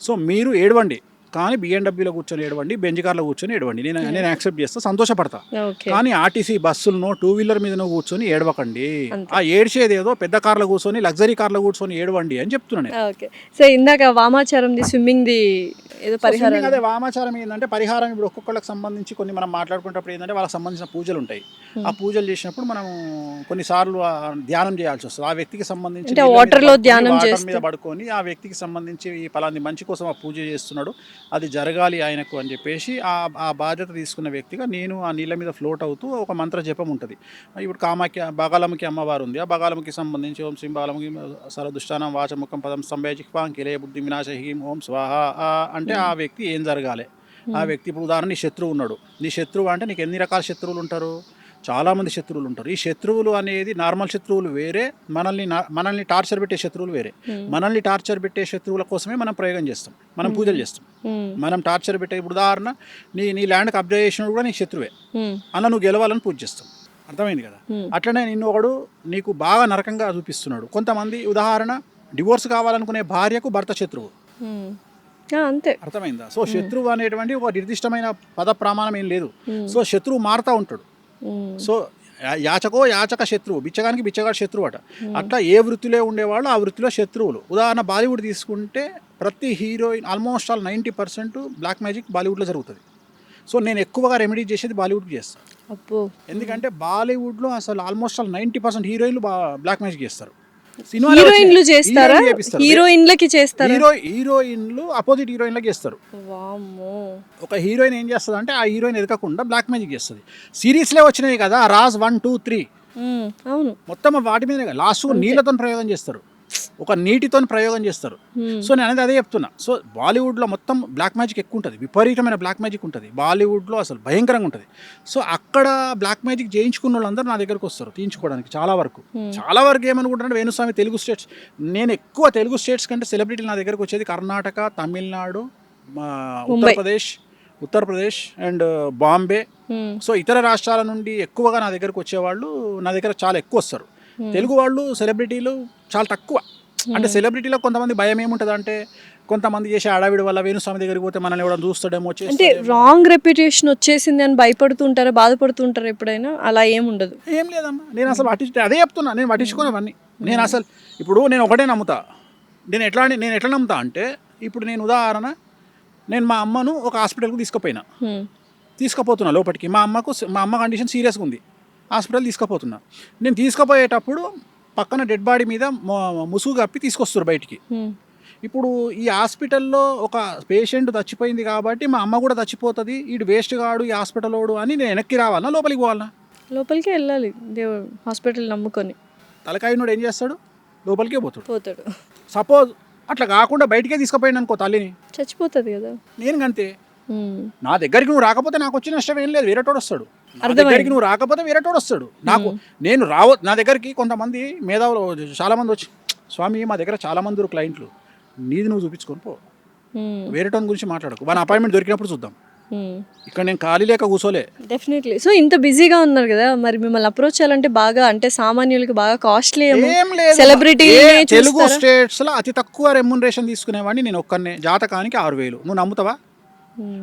సో మీరు ఏడవండి, కానీ బిఎండబ్ల్యూలో కూర్చొని ఏడవండి, బెంజ్ కార్లో కూర్చొని ఏడవండి, నేను యాక్సెప్ట్ చేస్తా, సంతోషపడతా. ఓకే. కానీ ఆర్టీసీ బస్సులను 2 వీలర్ మీద కూర్చొని ఏడవకండి. ఆ ఏడ్చేది ఏదో పెద్ద కార్లో కూర్చొని లగ్జరీ కార్లో కూర్చొని ఏడవండి అని చెప్తున్నాను. ఓకే. సో ఇందాక వామాచారంది స్విమ్మింగ్ది ఏదో పరిహారం. అదే వామాచారం ఏంటంటే పరిహారం. ఇప్పుడు ఒక్కొక్కళ్ళకి సంబంధించి కొన్ని మనం మాట్లాడుకునేటప్పుడు ఏంటంటే వాళ్ళకి సంబంధించిన పూజలు ఉంటాయి. ఆ పూజలు చేసినప్పుడు మనం కొన్నిసార్లు ధ్యానం చేయాల్సి వస్తుంది. ఆ వ్యక్తికి సంబంధించి అంటే వాటర్లో ధ్యానం మీద పడుకొని ఆ వ్యక్తికి సంబంధించి ఈ పలాంది మంచి కోసం ఆ పూజ చేస్తున్నాడు, అది జరగాలి ఆయనకు అని చెప్పేసి ఆ బాధ్యత తీసుకున్న వ్యక్తిగా నేను ఆ నీళ్ళ మీద ఫ్లోట్ అవుతూ ఒక మంత్ర జపం ఉంటుంది. ఇప్పుడు కామాఖ్య బగాలముఖి అమ్మవారు ఉంది. ఆ బగాలముఖి సంబంధించి ఓం శ్రీ బాలముఖి సరదుష్టానం వాచముఖం పదం సంభయజిహ్వాం కిలే బుద్ధి వినాశహీం ఓం స్వాహ అంటే ఆ వ్యక్తి ఏం జరగాలి. ఆ వ్యక్తి ఇప్పుడు ఉదాహరణ నీ శత్రువు ఉన్నాడు. నీ శత్రువు అంటే నీకు ఎన్ని రకాల శత్రువులు ఉంటారు? చాలామంది శత్రువులు ఉంటారు. ఈ శత్రువులు అనేది నార్మల్ శత్రువులు వేరే, మనల్ని టార్చర్ పెట్టే శత్రువులు వేరే. మనల్ని టార్చర్ పెట్టే శత్రువుల కోసమే మనం ప్రయోగం చేస్తాం, మనం పూజలు చేస్తాం. మనం టార్చర్ పెట్టే ఇప్పుడు ఉదాహరణ నీ ల్యాండ్కి అబ్జర్వ్ చేసినప్పుడు కూడా నీకు శత్రువే, అన్న నువ్వు గెలవాలని పూజ చేస్తాం. అర్థమైంది కదా? అట్లనే నిన్ను ఒకడు నీకు బాగా నరకంగా చూపిస్తున్నాడు. కొంతమంది ఉదాహరణ డివోర్స్ కావాలనుకునే భార్యకు భర్త శత్రువు. అంతే. అర్థమైందా? సో శత్రువు అనేటువంటి ఒక నిర్దిష్టమైన పద ప్రమాణం ఏం లేదు. సో శత్రువు మారుతూ ఉంటాడు. సో యాచక శత్రువు, బిచ్చగానికి బిచ్చగాడు శత్రువు అట. అట్లా ఏ వృత్తిలో ఉండేవాళ్ళు ఆ వృత్తిలో శత్రువులు. ఉదాహరణ బాలీవుడ్ తీసుకుంటే ప్రతి heroine almost all 90% black magic బాలీవుడ్లో జరుగుతుంది. సో నేను ఎక్కువగా రెమెడీ చేసేది బాలీవుడ్కి చేస్తాను. ఎందుకంటే బాలీవుడ్లో అసలు ఆల్మోస్ట్ ఆల్ 90% హీరోయిన్లు బ్లాక్ మ్యాజిక్ చేస్తారు. హీరోయిన్లు చేస్తారా? హీరోయిన్లకి చేస్తారా? హీరోయిన్లు అపోజిట్ హీరోయిన్లకి చేస్తారు. ఒక హీరోయిన్ ఏం చేస్తుంది అంటే ఆ హీరోయిన్ ఎదగకుండా బ్లాక్ మ్యాజిక్ చేస్తుంది. సిరీస్లే వచ్చినాయి కదా, రాజ్ 1, 2, 3 అవును, మొత్తం వాటి మీద లాస్ట్ నీళ్ళతో ప్రయోగం చేస్తారు, ఒక నీటితో ప్రయోగం చేస్తారు. సో నేను అనేది అదే చెప్తున్నా. సో బాలీవుడ్లో మొత్తం బ్లాక్ మ్యాజిక్ ఎక్కువ ఉంటుంది, విపరీతమైన బ్లాక్ మ్యాజిక్ ఉంటుంది బాలీవుడ్లో, అసలు భయంకరంగా ఉంటుంది. సో అక్కడ బ్లాక్ మ్యాజిక్ చేయించుకున్న వాళ్ళందరూ నా దగ్గరకు వస్తారు తీయించుకోవడానికి. చాలా వరకు ఏమనుకుంటారంటే వేణుస్వామి తెలుగు స్టేట్స్, నేను ఎక్కువ తెలుగు స్టేట్స్ కంటే సెలబ్రిటీలు నా దగ్గరకు వచ్చేది కర్ణాటక, తమిళనాడు, ఉత్తరప్రదేశ్ అండ్ బాంబే. సో ఇతర రాష్ట్రాల నుండి ఎక్కువగా నా దగ్గరకు వచ్చేవాళ్ళు నా దగ్గర చాలా ఎక్కువ వస్తారు. తెలుగు వాళ్ళు సెలబ్రిటీలు చాలా తక్కువ. అంటే సెలబ్రిటీలో కొంతమంది భయం ఏముంటుంది అంటే కొంతమంది చేసే అడావిడి వల్ల వేణుస్వామి దగ్గరికి పోతే మనల్ని ఎవరైనా చూస్తాడేమో, అంటే రాంగ్ రెప్యుటేషన్ వచ్చేసింది అని భయపడుతుంటారా, బాధపడుతుంటారా ఎప్పుడైనా? అలా ఏముండదు. ఏం లేదమ్మా, నేను అసలు అదే చెప్తున్నా, నేను పట్టించుకోనవన్నీ. నేను అసలు ఇప్పుడు నేను ఒకటే నమ్ముతా. నేను ఎట్లా నమ్ముతా అంటే ఇప్పుడు నేను ఉదాహరణ నేను మా అమ్మను ఒక హాస్పిటల్కి తీసుకుపోతున్నా లోపలికి. మా అమ్మ కండిషన్ సీరియస్గా ఉంది, హాస్పిటల్ తీసుకుపోతున్నా. నేను తీసుకుపోయేటప్పుడు పక్కన డెడ్ బాడీ మీద ముసుగు కప్పి తీసుకొస్తారు బయటికి. ఇప్పుడు ఈ హాస్పిటల్లో ఒక పేషెంట్ చచ్చిపోయింది కాబట్టి మా అమ్మ కూడా చచ్చిపోతుంది, వీడు వేస్ట్ కాడు ఈ హాస్పిటల్ వాడు అని నేను వెనక్కి రావాలన్నా లోపలికి పోవాలన్నా? లోపలికి వెళ్ళాలి. దేవుడు హాస్పిటల్ నమ్ముకొని తలకాయనోడు ఏం చేస్తాడు? లోపలికే పోతాడు. సపోజ్ అట్లా కాకుండా బయటికే తీసుకుపోయాడు అనుకో, తల్లిని చచ్చిపోతుంది కదా. నేను అంతే, నా దగ్గరికి నువ్వు రాకపోతే నాకు వచ్చిన నష్టం ఏం లేదు, వేరేటోడు వస్తాడు. నా దగ్గరికి నువ్వు రాకపోతే వేరేటోడు వస్తాడు. నేను నా దగ్గరికి కొంతమంది మేధావులు చాలా మంది వచ్చి, స్వామి మా దగ్గర చాలా మంది క్లయింట్లు, నీది నువ్వు చూపించుకొని పో, వేరేటోని గురించి మాట్లాడకు, మన అపాయింట్మెంట్ దొరికినప్పుడు చూద్దాం, ఇక్కడ నేను ఖాళీ లేక కూర్చోలే. డెఫినెట్లీ. సో ఇంత బిజీగా ఉన్నారు కదా, మరి మిమ్మల్ని అప్రోచ్ చేయాలంటే బాగా, అంటే సామాన్యులకి బాగా కాస్ట్లీ. సెలబ్రిటీ తెలుగు స్టేట్స్ లో అతి తక్కువ రెమ్యునరేషన్ తీసుకునేవాడిని నేను ఒక్కనే. జాతకానికి 6,000. నువ్వు నమ్ముతావా?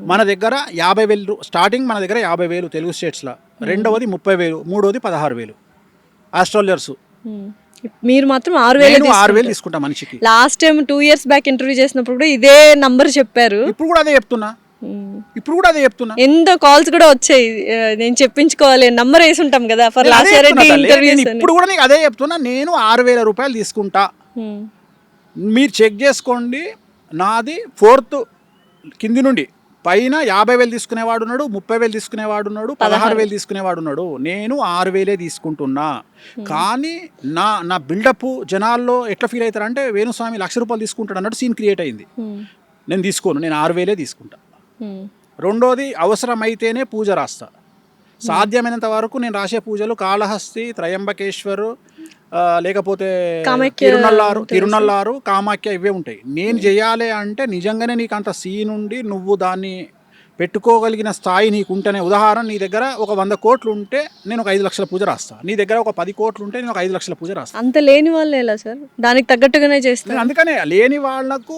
మన దగ్గర 50,000 స్టార్టింగ్, మన దగ్గర 50,000 తెలుగు స్టేట్స్లో, రెండవది 30,000, మూడవది 16,000 ఆస్ట్రాలజర్స్. మీరు మాత్రం 6,000 తీసుకుంటా మనిషికి. Last time 2 years back interview చేసినప్పుడు కూడా ఇదే నంబర్ చెప్పారు. ఇప్పుడు కూడా అదే చెప్తున్నా. ఎంత కాల్స్ కూడా వచ్చాయి, నేను చెప్పించుకోవాలి, నంబర్ వేసి ఉంటాం కదా ఫర్ లాస్ట్ ఇయర్ ఇంటర్వ్యూస్. ఇప్పుడు కూడా నీకు అదే చెప్తున్నా, నేను 6,000 రూపాయలు తీసుకుంటా, మీరు చెక్ చేసుకోండి. నాది 4th కింది నుండి పైన 50,000 తీసుకునేవాడు ఉన్నాడు, 30,000 తీసుకునేవాడు ఉన్నాడు, 16,000 తీసుకునేవాడు ఉన్నాడు. నేను 6,000 తీసుకుంటున్నా. కానీ నా బిల్డప్ జనాల్లో ఎట్లా ఫీల్ అవుతారంటే వేణుస్వామి 1,00,000 రూపాయలు తీసుకుంటాడు అన్నట్టు సీన్ క్రియేట్ అయింది. నేను తీసుకోను, నేను 6,000 తీసుకుంటా. రెండోది అవసరమైతేనే పూజ రాస్తా. సాధ్యమైనంత వరకు నేను రాసే పూజలు కాళహస్తి, త్రయంబకేశ్వరు, లేకపోతే తిరునల్లారు, కామాఖ్య ఇవే ఉంటాయి. నేను చేయాలి అంటే నిజంగానే నీకు అంత సీన్ ఉండి నువ్వు దాన్ని పెట్టుకోగలిగిన స్థాయి నీకు ఉంటేనే. ఉదాహరణ, నీ దగ్గర ఒక 100 కోట్లు ఉంటే నేను ఒక 5 లక్షల పూజ రాస్తా. నీ దగ్గర ఒక 10 కోట్లు ఉంటే నేను ఒక 5 లక్షల పూజ రాస్తా. అంత లేని వాళ్ళు ఎలా సార్? దానికి తగ్గట్టుగానే చేస్తాను. అందుకనే లేని వాళ్ళకు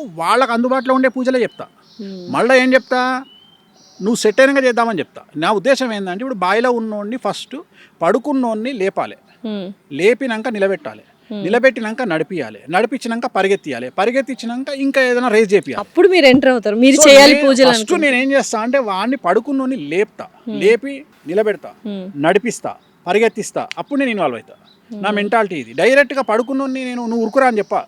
అందుబాటులో ఉండే పూజలే చెప్తా. మళ్ళీ ఏం చెప్తా, నువ్వు సెట్ అయినగా చేద్దామని చెప్తా. నా ఉద్దేశం ఏంటంటే, ఇప్పుడు బాయిలో ఉన్నోడిని ఫస్ట్ పడుకున్నోడిని లేపాలి, లేపినాక నిలబెట్టాలి, నిలబెట్టినాక నడిపించినాక పరిగెత్తించినాక ఇంకా ఏదైనా రేస్ చేపియాలి. అప్పుడు మీరు ఎంటర్ అవుతారు, మీరు చేయాలి పూజలు. ఫస్ట్ నేను ఏం చేస్తా అంటే వాడిని పడుకున్నోని లేపుతా, లేపి నిలబెడతా, నడిపిస్తా, పరిగెత్తిస్తా, అప్పుడు నేను ఇన్వాల్వ్ అవుతా. నా మెంటాలిటీ ఇది. డైరెక్ట్గా పడుకున్నోని నువ్వు ఉరుకురా అని చెప్పా.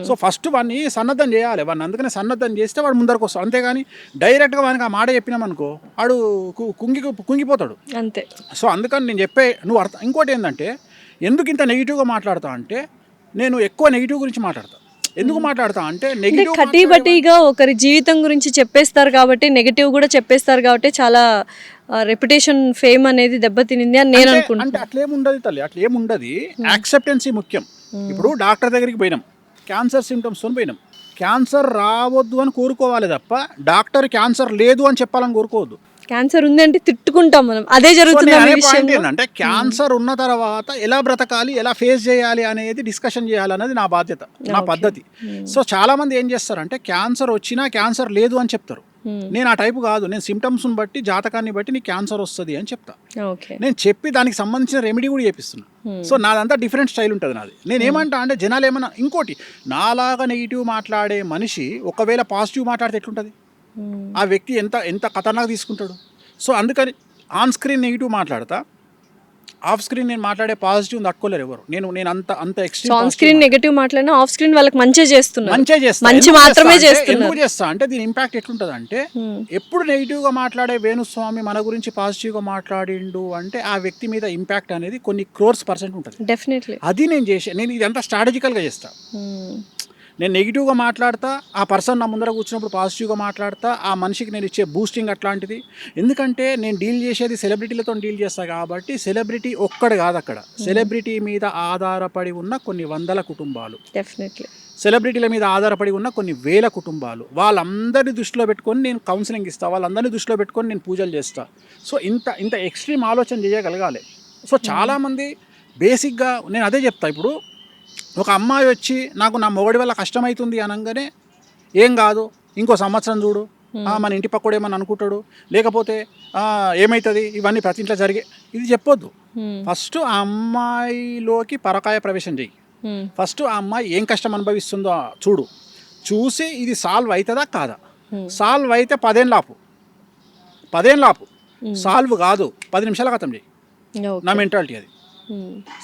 సో ఫస్ట్ వాడిని సన్నద్ధం చేయాలి. వాడిని అందుకనే సన్నద్ధం చేస్తే వాడు ముందరకు వస్తాడు. అంతేగాని డైరెక్ట్గా వానికి ఆ మాట చెప్పినామనుకో వాడు కుంగిపోతాడు అంతే. సో అందుకని నేను చెప్పే నువ్వు అర్థం. ఇంకోటి ఏంటంటే, ఎందుకు ఇంత నెగిటివ్గా మాట్లాడతా అంటే, నేను ఎక్కువ నెగిటివ్ గురించి మాట్లాడతా. ఎందుకు మాట్లాడతా అంటే, నెగిటివ్ కటీబటీగా ఒకరి జీవితం గురించి చెప్పేస్తారు కాబట్టి, నెగిటివ్ కూడా చెప్పేస్తారు కాబట్టి చాలా రెప్యుటేషన్, ఫేమ్ అనేది దెబ్బతినింది అని నేను అనుకుంటున్నాను. అంటే అట్లేముండదు తల్లి, అట్లేముండదు. యాక్సెప్టెన్సీ ముఖ్యం. ఇప్పుడు డాక్టర్ దగ్గరికి పోయినాం, క్యాన్సర్ సిమ్టమ్స్తో పోయినాం. క్యాన్సర్ రావద్దు అని కోరుకోవాలి తప్ప డాక్టర్ క్యాన్సర్ లేదు అని చెప్పాలని కోరుకోవద్దు. క్యాన్సర్ ఉంది అంటే తిట్టుకుంటాం మనం, అదే జరుగుతుంది. ఏంటంటే క్యాన్సర్ ఉన్న తర్వాత ఎలా బ్రతకాలి, ఎలా ఫేస్ చేయాలి అనేది డిస్కషన్ చేయాలన్నది నా బాధ్యత, నా పద్ధతి. సో చాలా మంది ఏం చేస్తారంటే, క్యాన్సర్ వచ్చినా క్యాన్సర్ లేదు అని చెప్తారు. నేను ఆ టైపు కాదు. నేను సిమ్టమ్స్ని బట్టి, జాతకాన్ని బట్టి నీకు క్యాన్సర్ వస్తుంది అని చెప్తా. నేను చెప్పి దానికి సంబంధించిన రెమెడీ కూడా చేపిస్తున్నా. సో నాదంతా డిఫరెంట్ స్టైల్ ఉంటుంది నాది. నేను ఏమంటా అంటే, జనాలు ఏమన్నా ఇంకోటి, నాలాగా నెగిటివ్ మాట్లాడే మనిషి ఒకవేళ పాజిటివ్ మాట్లాడితే ఎట్లుంటుంది, ఆ వ్యక్తి ఎంత ఖతర్నాక్ తీసుకుంటాడు. సో అందుకని ఆన్ స్క్రీన్ నెగిటివ్ మాట్లాడతా, ఆఫ్ స్క్రీన్ నేను మాట్లాడే పాజిటివ్ తట్టుకోలేరు ఎవరు. నేను అంత ఎక్స్ట్రీమ్. ఆన్ స్క్రీన్ నెగటివ్ మాట్లాడినా ఆఫ్ స్క్రీన్ వాళ్ళకి మంచిగా చేస్తున్నా. మంచి మాత్రమే చేస్తున్నా. ఎందుకు చేస్తా అంటే, దీని ఇంపాక్ట్ ఎట్లుంటుంది అంటే, ఎప్పుడు నెగిటివ్గా మాట్లాడే వేణుస్వామి మన గురించి పాజిటివ్గా మాట్లాడిండు అంటే ఆ వ్యక్తి మీద ఇంపాక్ట్ అనేది కొన్ని crores% ఉంటుంది. డెఫినెట్లీ అది నేను ఇదంతా స్ట్రాటజికల్గా చేస్తా. నేను నెగిటివ్గా మాట్లాడతా, ఆ పర్సన్ నా ముందర కూర్చున్నప్పుడు పాజిటివ్గా మాట్లాడతా, ఆ మనిషికి నేను ఇచ్చే బూస్టింగ్ అట్లాంటిది. ఎందుకంటే నేను డీల్ చేసేది సెలబ్రిటీలతో డీల్ చేస్తాను కాబట్టి, సెలబ్రిటీ ఒక్కడు కాదు అక్కడ, సెలబ్రిటీ మీద ఆధారపడి ఉన్న కొన్ని 100 కుటుంబాలు, డెఫినెట్లీ సెలబ్రిటీల మీద ఆధారపడి ఉన్న కొన్ని 1000 కుటుంబాలు, వాళ్ళందరినీ దృష్టిలో పెట్టుకొని నేను కౌన్సిలింగ్ ఇస్తాను, వాళ్ళందరినీ దృష్టిలో పెట్టుకొని నేను పూజలు చేస్తాను. సో ఇంత ఎక్స్ట్రీమ్ ఆలోచన చేయగలగాలి. సో చాలామంది బేసిక్గా నేను అదే చెప్తా. ఇప్పుడు ఒక అమ్మాయి వచ్చి నాకు నా మొగడి వల్ల కష్టమవుతుంది అనగానే, ఏం కాదు ఇంకో సంవత్సరం చూడు, మన ఇంటి పక్కడు ఏమని అనుకుంటాడు, లేకపోతే ఏమవుతుంది, ఇవన్నీ ప్రతి ఇంట్లో జరిగే, ఇది చెప్పొద్దు. ఫస్ట్ ఆ అమ్మాయిలోకి పరకాయ ప్రవేశం చెయ్యి. ఫస్ట్ ఆ అమ్మాయి ఏం కష్టం అనుభవిస్తుందో చూడు, చూసి ఇది సాల్వ్ అవుతుందా కాదా. సాల్వ్ అయితే 10 ఏళ్ళు ఆపు, సాల్వ్ కాదు 10 నిమిషాల ఖతం చెయ్యి. నా మెంటాలిటీ అది.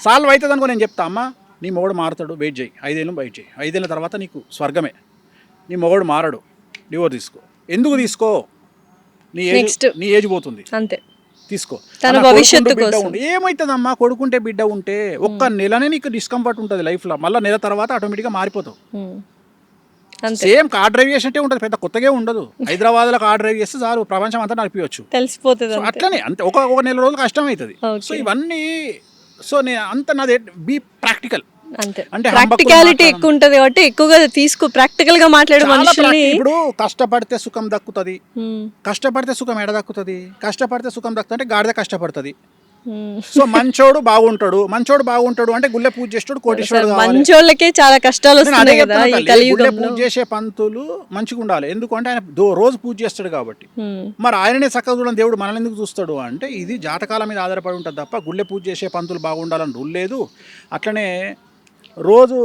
సాల్వ్ అవుతుంది అనుకో నేను చెప్తా, అమ్మ నీ మొగడు మారుతాడు, వెయిట్ చేయి, 5 ఏళ్ళు వెయిట్ చేయి, 5 ఏళ్ళ తర్వాత నీకు స్వర్గమే. నీ మొగడు మారడు, డివోర్స్ తీసుకో. ఎందుకు తీసుకో, నీ ఏజ్ పోతుంది అంతే, తీసుకో. ఏమవుతుందమ్మా, కొడుకుంటే బిడ్డ ఉంటే ఒక్క నెలనే నీకు డిస్కంఫర్ట్ ఉంటుంది లైఫ్లో, మళ్ళీ నెల తర్వాత ఆటోమేటిక్గా మారిపోతావు. సేమ్ కార్ డ్రైవ్ చేసినట్టే ఉంటుంది, పెద్ద కొత్తగా ఉండదు. హైదరాబాద్లో కార్ డ్రైవ్ చేస్తే చాలు, ప్రపంచం అంతా నడిపించవచ్చు, తెలిసిపోతుంది. అట్లనే అంతే, ఒక నెల రోజులు కష్టం అవుతుంది. సో ఇవన్నీ, సో నేను అంత నాది బీ ప్రాక్టికల్, అంటే ప్రాక్టికాలిటీ ఎక్కువ ఉంటది కాబట్టి ఎక్కువగా ప్రాక్టికల్ గా మాట్లాడే మనుషుల్ని. ఇప్పుడు కష్టపడితే సుఖం దక్కుతుంది, కష్టపడితే సుఖం ఎడ దక్కుతుంది, కష్టపడితే సుఖం దక్కుతుంది అంటే గాడిద కష్టపడుతుంది. సో మంచోడు బాగుంటాడు అంటే గుళ్ళె పూజ చేస్తాడు, కోటీశ్వరుడు. మంచోళ్ళకే చాలా కష్టాలు వస్తున్నాయి కదా ఈ కలియుగంలో. పూజ చేసే పంతులు మంచిగా ఉండాలి, ఎందుకంటే ఆయన రోజు పూజ చేస్తాడు కాబట్టి. మరి ఆయననే చక్కగా చూడని దేవుడు మనల్ని ఎందుకు చూస్తాడు అంటే, ఇది జాతకాల మీద ఆధారపడి ఉంటుంది తప్ప గుళ్ళె పూజ చేసే పంతులు బాగుండాలని రూల్ లేదు. అట్లనే రోజు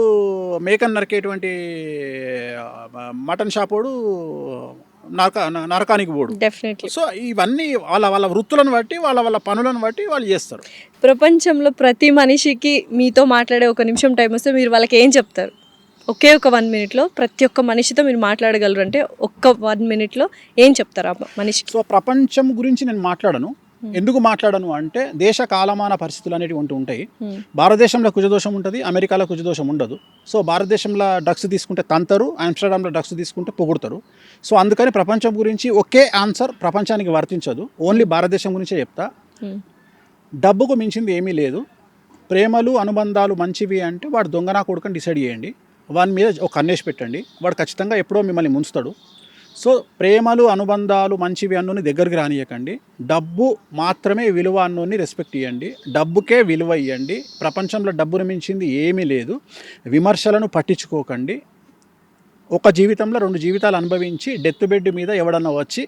మేకన్ నరికేటువంటి మటన్ షాపోడు నరకానికి పోడు. సో ఇవన్నీ వాళ్ళ వృత్తులను బట్టి, వాళ్ళ పనులను బట్టి వాళ్ళు చేస్తారు. ప్రపంచంలో ప్రతి మనిషికి మీతో మాట్లాడే 1 నిమిషం టైం వస్తే మీరు వాళ్ళకి ఏం చెప్తారు? ఒకే ఒక 1 మినిట్లో ప్రతి ఒక్క మనిషితో మీరు మాట్లాడగలరు అంటే ఒక్క 1 మినిట్లో ఏం చెప్తారు ఆ మనిషికి? సో ప్రపంచం గురించి నేను మాట్లాడను, ఎందుకు మాట్లాడను అంటే దేశ కాలమాన పరిస్థితులు అనేవి ఉంటాయి. భారతదేశంలో కుజదోషం ఉంటుంది, అమెరికాలో కుజదోషం ఉండదు. సో భారతదేశంలో డ్రగ్స్ తీసుకుంటే తంతరు, ఆమ్స్టర్డామ్లో డ్రగ్స్ తీసుకుంటే పొగుడతారు. సో అందుకని ప్రపంచం గురించి ఒకే ఆన్సర్ ప్రపంచానికి వర్తించదు, ఓన్లీ భారతదేశం గురించే చెప్తా. డబ్బుకు మించింది ఏమీ లేదు. ప్రేమలు అనుబంధాలు మంచివి అంటే వాడు దొంగనా కొడుకని డిసైడ్ చేయండి, వాని మీద ఒక కన్నేసి పెట్టండి, వాడు ఖచ్చితంగా ఎప్పుడో మిమ్మల్ని ముంచుతాడు. సో ప్రేమలు అనుబంధాలు మంచివి అన్నోని దగ్గరికి రానియకండి. డబ్బు మాత్రమే విలువ అన్నోని రెస్పెక్ట్ ఇవ్వండి, డబ్బుకే విలువ ఇవ్వండి. ప్రపంచంలో డబ్బును మించింది ఏమీ లేదు. విమర్శలను పట్టించుకోకండి. ఒక జీవితంలో 2 జీవితాలు అనుభవించి డెత్ బెడ్ మీద ఎవడన్నా వచ్చి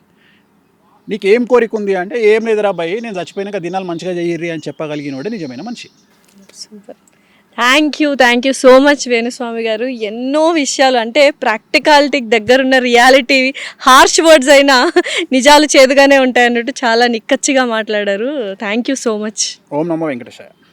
నీకు ఏం కోరిక ఉంది అంటే ఏం లేదురా అబ్బాయి నేను చచ్చిపోయినాక దినాలు మంచిగా చెయ్యిర్రి అని చెప్పగలిగినోడే నిజమైన మనిషి. Super, thank you so much Venu Swamy గారు. ఎన్నో విషయాలు అంటే ప్రాక్టికాలిటీకి దగ్గరున్న రియాలిటీ, హార్ష్ వర్డ్స్ అయినా నిజాలు చేదుగానే ఉంటాయన్నట్టు చాలా నిక్కచ్చిగా మాట్లాడారు. Thank you so much. ఓం నమో వెంకటేశాయ.